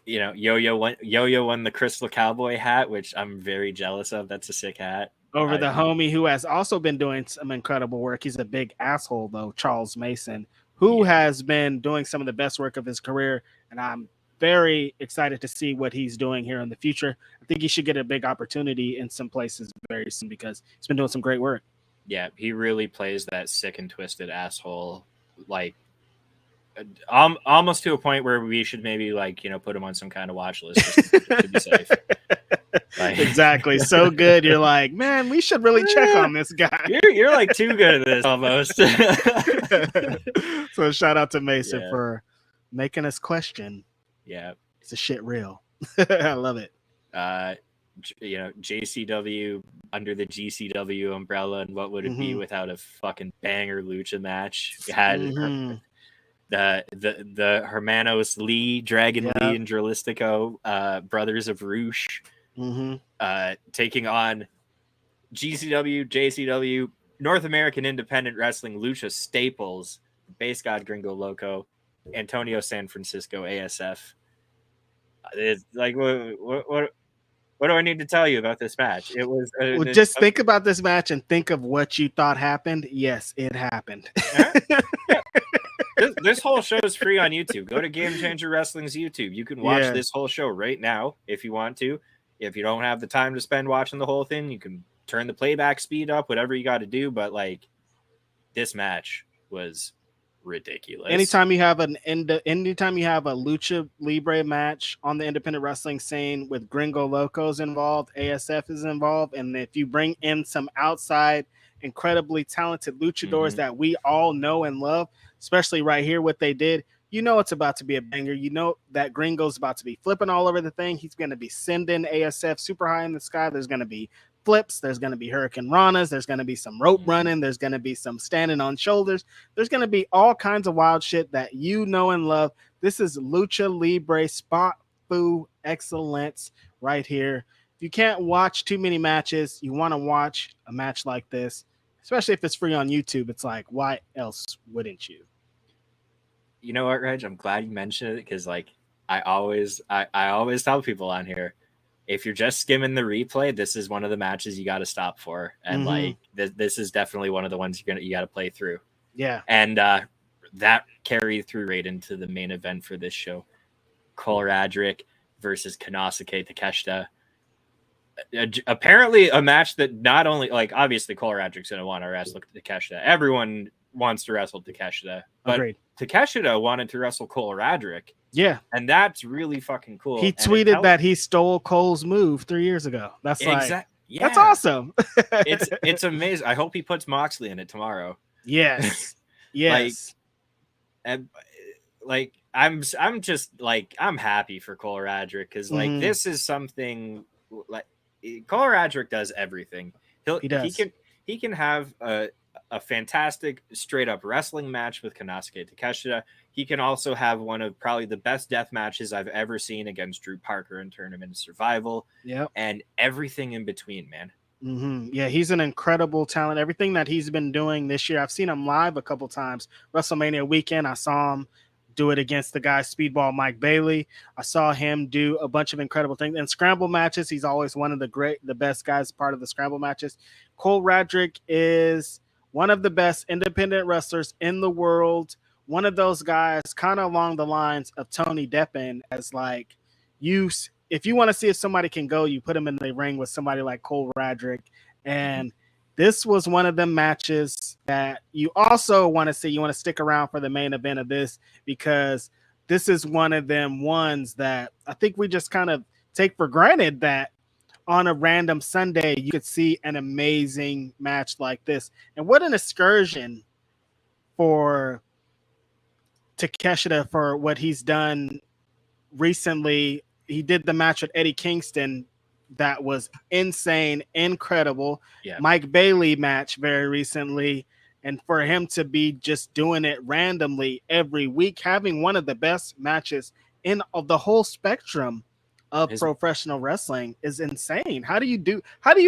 Yo-Yo won the Crystal Cowboy hat, which I'm very jealous of. That's a sick hat. Over the homie who has also been doing some incredible work. He's a big asshole though, Charles Mason, who has been doing some of the best work of his career, and I'm very excited to see what he's doing here in the future. I think he should get a big opportunity in some places very soon because he's been doing some great work. Yeah, he really plays that sick and twisted asshole, like almost to a point where we should maybe put him on some kind of watch list just to be safe. Exactly. So good. You're like, man, we should really check on this guy. You're like too good at this almost. So shout out to Mason for making us question. Yeah. It's a shit real. I love it. JCW under the GCW umbrella, and what would it be without a fucking banger lucha match? You had the Hermanos Lee, Dragon Lee, and Dralistico, Brothers of Roosh, taking on GCW, JCW, North American Independent Wrestling lucha staples, Base God Gringo Loco, Antonio San Francisco, ASF. It's like, what do I need to tell you about this match? It was just think about this match and think of what you thought happened. Yes, it happened. This whole show is free on YouTube. Go to Game Changer Wrestling's YouTube. You can watch this whole show right now if you want to. If you don't have the time to spend watching the whole thing, you can turn the playback speed up, whatever you got to do. But this match was ridiculous. Anytime you have a lucha libre match on the independent wrestling scene with Gringo Locos involved, ASF is involved, and if you bring in some outside incredibly talented luchadors that we all know and love, especially right here, what they did, it's about to be a banger. That Gringo's about to be flipping all over the thing. He's going to be sending ASF super high in the sky. There's going to be flips. There's going to be Hurricane Ranas. There's going to be some rope running. There's going to be some standing on shoulders. There's going to be all kinds of wild shit that you know and love. This is Lucha Libre spot foo excellence right here. If you can't watch too many matches, you want to watch a match like this, especially if it's free on YouTube. It's like, why else wouldn't you? You know what, Reg? I'm glad you mentioned it because, I always tell people on here, if you're just skimming the replay, this is one of the matches you got to stop for, and this is definitely one of the ones you got to play through. Yeah, and that carried through right into the main event for this show: Cole Radrick versus Konosuke Takeshita. Apparently, a match that not only obviously Cole Radrick's gonna want to wrestle Takeshita. Everyone wants to wrestle Takeshita, but agreed. Takeshita wanted to wrestle Cole Radrick. Yeah, and that's really fucking cool. He tweeted that he stole Cole's move 3 years ago. That's that's awesome. it's amazing. I hope he puts Moxley in it tomorrow. Yes, yes. I'm just I'm happy for Cole Radrick because this is something Cole Radrick does everything. He can have a fantastic straight up wrestling match with Konosuke Takeshita. He can also have one of probably the best death matches I've ever seen against Drew Parker in Tournament of Survival. Yeah, and everything in between, man. Yeah, he's an incredible talent. Everything that he's been doing this year, I've seen him live a couple times. WrestleMania weekend, I saw him do it against the guy Speedball Mike Bailey. I saw him do a bunch of incredible things. In scramble matches, he's always one of the best guys part of the scramble matches. Cole Radrick is one of the best independent wrestlers in the world. One of those guys kind of along the lines of Tony Deppen as like if you want to see if somebody can go, you put him in the ring with somebody like Cole Radrick. And this was one of the matches that you also want to see. You want to stick around for the main event of this because this is one of them ones that I think we just kind of take for granted that on a random Sunday, you could see an amazing match like this. And what an excursion for Takeshita for what he's done recently. He did the match with Eddie Kingston that was insane, incredible. Yeah. Mike Bailey match very recently, and for him to be just doing it randomly every week, having one of the best matches of the whole spectrum of professional wrestling is insane. How do you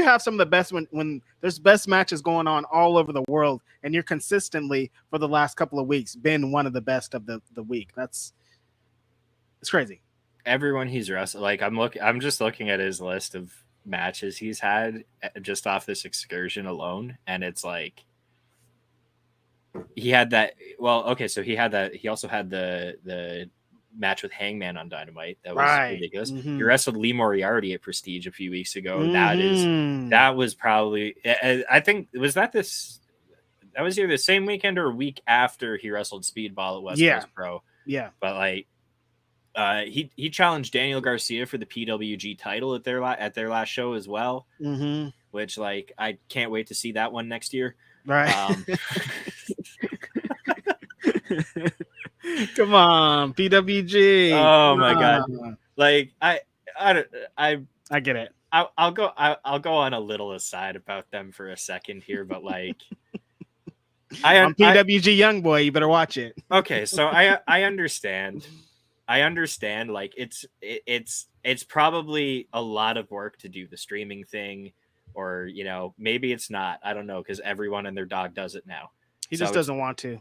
have some of the best when there's best matches going on all over the world and you're consistently for the last couple of weeks been one of the best of the week? It's crazy. Everyone he's wrestled, like I'm just looking at his list of matches he's had just off this excursion alone, and it's like he had that. Well, okay, so he had that. He also had the match with Hangman on Dynamite. That was ridiculous. He wrestled Lee Moriarty at Prestige a few weeks ago. That was probably. I think that was either the same weekend or a week after he wrestled Speedball at West Coast Pro. Yeah, but like. He challenged Daniel Garcia for the PWG title at their last show as well, which like I can't wait to see that one next year. Right. Come on, PWG. Oh my god! Like I get it. I'll go on a little aside about them for a second here, but like I'm PWG young boy. You better watch it. Okay, so I understand. Like it's probably a lot of work to do the streaming thing, or maybe it's not. I don't know, because everyone and their dog does it now. He just doesn't want to.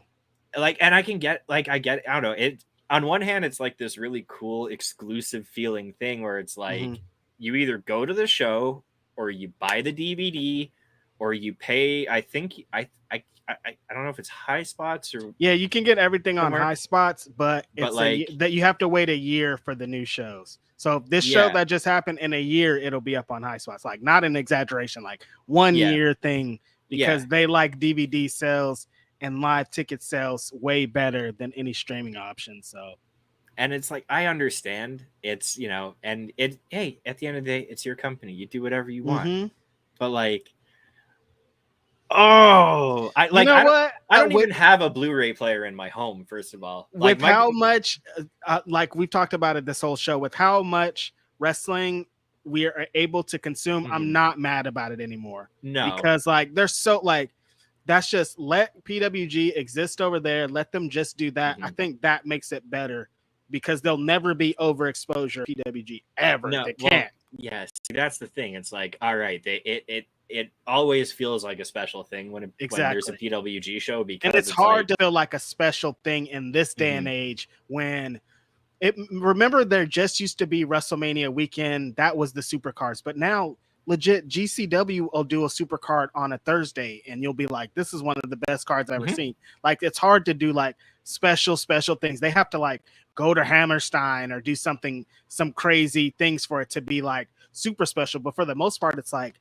Like, and I don't know. It on one hand, it's like this really cool exclusive feeling thing where it's like you either go to the show or you buy the DVD or you pay. I think I don't know if it's High Spots or you can get everything on High Spots, but it's that you have to wait a year for the new shows. So this show that just happened in a year, it'll be up on High Spots. Like not an exaggeration, like 1 year thing because they like DVD sales and live ticket sales way better than any streaming option. So, and it's like I understand it's and at the end of the day, it's your company. You do whatever you want, but like. Oh, I don't even have a Blu-ray player in my home. First of all, like how much, like we've talked about it this whole show, with how much wrestling we are able to consume, I'm not mad about it anymore. No, because like they're so like that's just let PWG exist over there. Let them just do that. I think that makes it better because they'll never be overexposure PWG ever. No, they can't. Yes, that's the thing. It's like all right, it always feels like a special thing when there's a PWG show because it's hard to feel like a special thing in this day and age when remember there just used to be WrestleMania weekend. That was the supercards, but now legit GCW will do a supercard on a Thursday and you'll be like, this is one of the best cards I've ever seen. Like it's hard to do like special things. They have to like go to Hammerstein or do some crazy things for it to be like super special. But for the most part, it's like,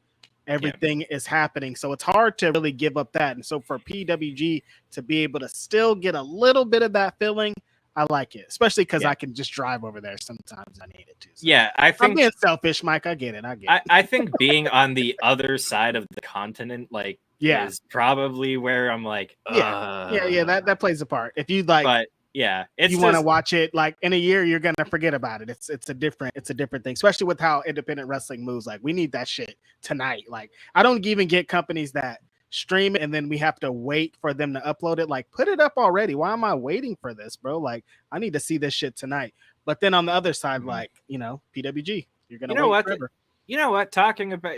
everything is happening. So it's hard to really give up that. And so for PWG to be able to still get a little bit of that feeling, I like it, especially because I can just drive over there sometimes I need it to. So I think I'm being selfish, Mike. I get it. I think being on the other side of the continent, like, is probably where I'm like, that plays a part. If you like, but it's you want to watch it like in a year, you're gonna forget about it. It's a different thing, especially with how independent wrestling moves. Like we need that shit tonight. Like I don't even get companies that stream it and then we have to wait for them to upload it. Like put it up already. Why am I waiting for this, bro? Like I need to see this shit tonight. But then on the other side, like PWG, you're gonna wait forever. You know what? Talking about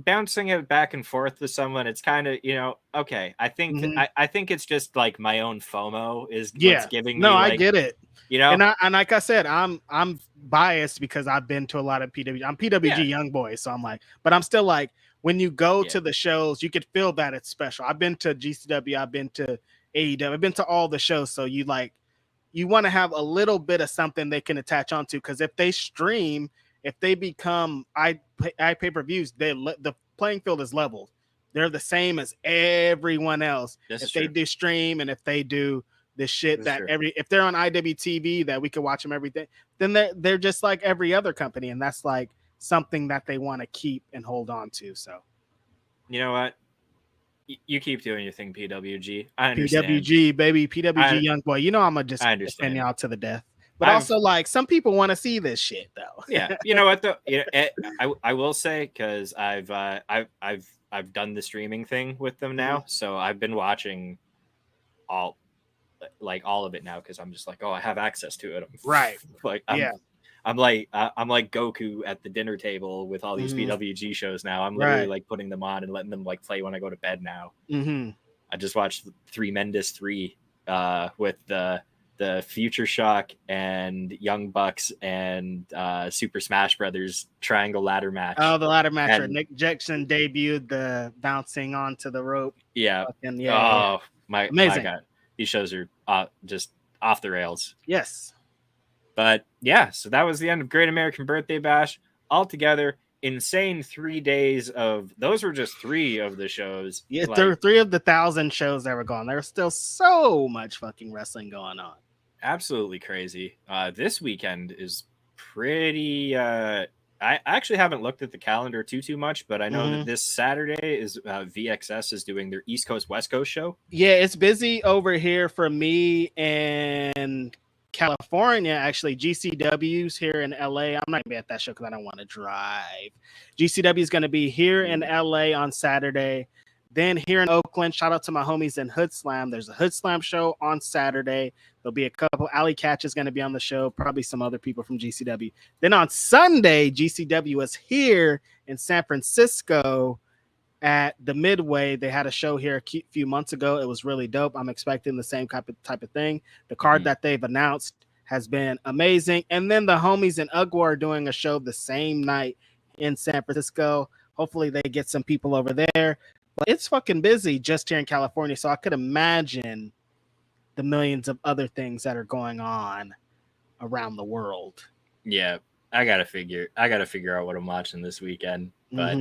bouncing it back and forth with someone, it's kind of, okay. I think I think it's just like my own FOMO is what's giving me I get it. And like I said, I'm biased because I've been to a lot of PWG. I'm PWG young boy, so I'm like, but I'm still like, when you go to the shows, you could feel that it's special. I've been to GCW, I've been to AEW, I've been to all the shows, so you want to have a little bit of something they can attach onto, because if they stream, if they become pay-per-views, the playing field is leveled. They're the same as everyone else. If they do stream and if they do the shit if they're on IWTV that we can watch them everything, then they're just like every other company, and that's like something that they want to keep and hold on to. So, you know what? You keep doing your thing, PWG. I understand. PWG, baby, PWG young boy. You know I'm gonna just defend y'all to the death. But also, like, some people want to see this shit, though. Yeah, you know what though? I will say, because I've done the streaming thing with them now, so I've been watching all of it now, because I'm just like, oh, I have access to it. I'm like Goku at the dinner table with all these PWG shows now. I'm literally like putting them on and letting them like play when I go to bed now. I just watched Three Mendes 3 with the Future Shock and Young Bucks and Super Smash Brothers triangle ladder match. Oh, the ladder match where Nick Jackson debuted the bouncing onto the rope. Yeah. My God. These shows are just off the rails. Yes. But yeah, so that was the end of Great American Birthday Bash. Altogether, insane 3 days of, those were just 3 of the shows. Yeah, there were 3 of the 1,000 shows that were gone. There's still so much fucking wrestling going on. Absolutely crazy. This weekend is pretty I actually haven't looked at the calendar too much, but I know that this Saturday is VXS is doing their East Coast West Coast show. Yeah, it's busy over here for me and California. Actually, GCW's here in LA. I'm not gonna be at that show because I don't want to drive. GCW is going to be here in LA on Saturday. Then here in Oakland, shout out to my homies in Hood Slam. There's a Hood Slam show on Saturday. There'll be a couple. Alley Catch is going to be on the show. Probably some other people from GCW. Then on Sunday, GCW is here in San Francisco at the Midway. They had a show here a few months ago. It was really dope. I'm expecting the same type of thing. The card that they've announced has been amazing. And then the homies in Ugwa are doing a show the same night in San Francisco. Hopefully they get some people over there. But it's fucking busy just here in California, so I could imagine the millions of other things that are going on around the world. Yeah, I gotta figure out what I'm watching this weekend, but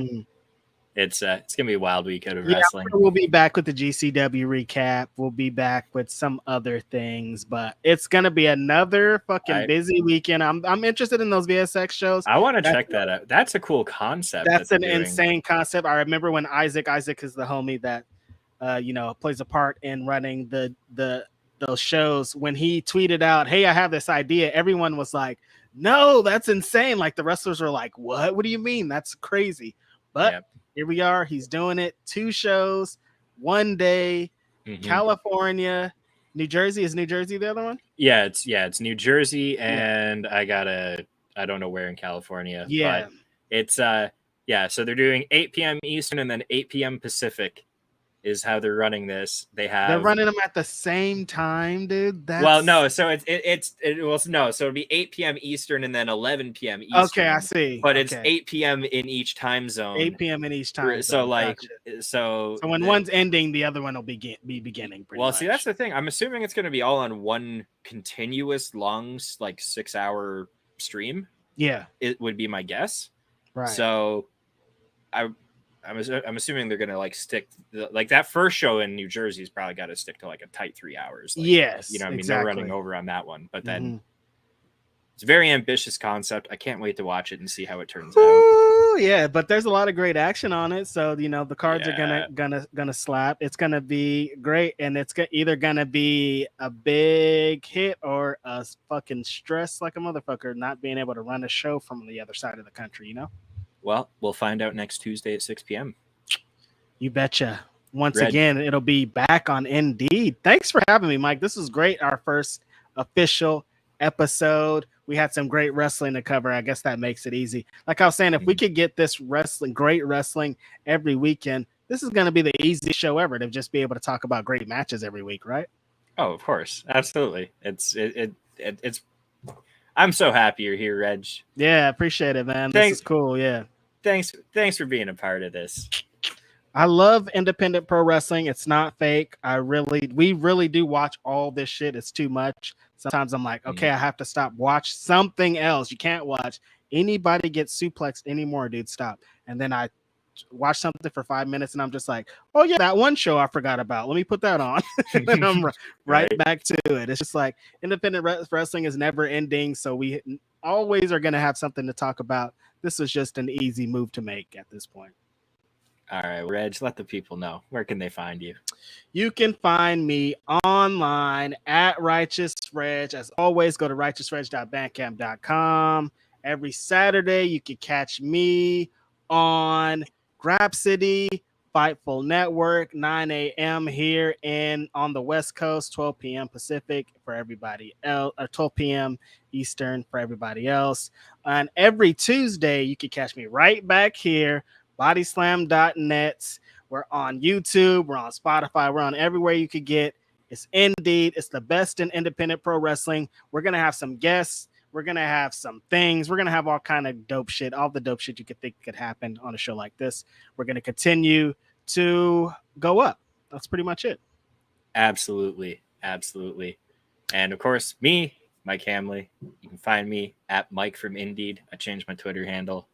it's gonna be a wild weekend of wrestling. We'll be back with the GCW recap. We'll be back with some other things, but it's gonna be another fucking busy weekend. I'm interested in those VSX shows. I want to check that out. That's a cool concept. That's an insane concept. I remember when Isaac is the homie that plays a part in running those shows. When he tweeted out, "Hey, I have this idea," everyone was like, "No, that's insane!" Like the wrestlers were like, "What? What do you mean? That's crazy!" But here we are. He's doing it. 2 shows, 1 day. California, New Jersey. Is New Jersey the other one? Yeah, it's New Jersey, and I don't know where in California. Yeah, but it's so they're doing 8 p.m. Eastern and then 8 p.m. Pacific is how they're running this. They're running them at the same time, dude. So it'll be 8 p.m. Eastern and then 11 p.m. Eastern. Okay, I see. But it's 8 p.m. in each time zone. 8 p.m. in each time zone. Gotcha. So when one's ending, the other one will be beginning. See, that's the thing. I'm assuming it's going to be all on one continuous long, 6-hour stream. Yeah, it would be my guess. Right. So I'm assuming they're gonna stick that first show in New Jersey's probably got to stick to a tight 3 hours. Yes, I mean, they're running over on that one, but then it's a very ambitious concept. I can't wait to watch it and see how it turns out. Yeah, but there's a lot of great action on it, so the cards are gonna slap. It's gonna be great, and it's either gonna be a big hit or a fucking stress like a motherfucker not being able to run a show from the other side of the country. Well, we'll find out next Tuesday at 6 p.m. You betcha. Once again, it'll be back on Indeed. Thanks for having me, Mike. This was great. Our first official episode. we had some great wrestling to cover. I guess that makes it easy. Like I was saying, if we could get this great wrestling every weekend, this is going to be the easiest show ever to just be able to talk about great matches every week, right? Oh, of course. Absolutely. It's I'm so happy you're here, Reg. Yeah, appreciate it, man. This is cool. Yeah. Thanks for being a part of this. I love independent pro wrestling. It's not fake. We really do watch all this shit. It's too much. Sometimes I'm like, okay, I have to stop. Watch something else. You can't watch anybody get suplexed anymore, dude. Stop. And then I watch something for 5 minutes and I'm just like, oh yeah, that one show I forgot about. Let me put that on. And then I'm right back to it. It's just like independent wrestling is never ending. So we always are going to have something to talk about. This is just an easy move to make at this point. All right, Reg, let the people know. Where can they find you? You can find me online at Righteous Reg. As always, go to righteousreg.bandcamp.com. Every Saturday, you can catch me on Grab City, Fightful Network, 9 a.m. here on the West Coast, 12 p.m. Pacific for everybody else, or 12 p.m. Eastern for everybody else. And every Tuesday, you can catch me right back here, bodyslam.net. We're on YouTube, we're on Spotify, we're on everywhere you could get. It's Indeed. It's the best in independent pro wrestling. We're going to have some guests. We're going to have some things. We're going to have all kind of dope shit, all the dope shit you could think could happen on a show like this. We're going to continue to go up. That's pretty much it. Absolutely. Absolutely. And of course, me, Mike Hamley. You can find me at Mike from Indeed. I changed my Twitter handle.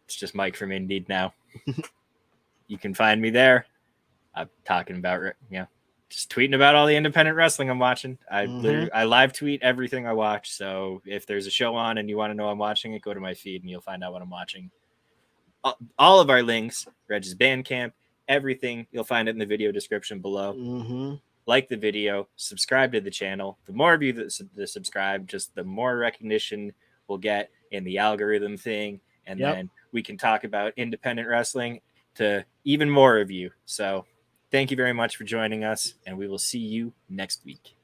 It's just Mike from Indeed now. You can find me there. I'm talking about, just tweeting about all the independent wrestling I'm watching. I live tweet everything I watch. So if there's a show on and you want to know I'm watching it, go to my feed and you'll find out what I'm watching. All of our links, Reg's Bandcamp, everything, you'll find it in the video description below. Like the video, subscribe to the channel. The more of you that subscribe, just the more recognition we'll get in the algorithm thing. And then we can talk about independent wrestling to even more of you. So thank you very much for joining us, and we will see you next week.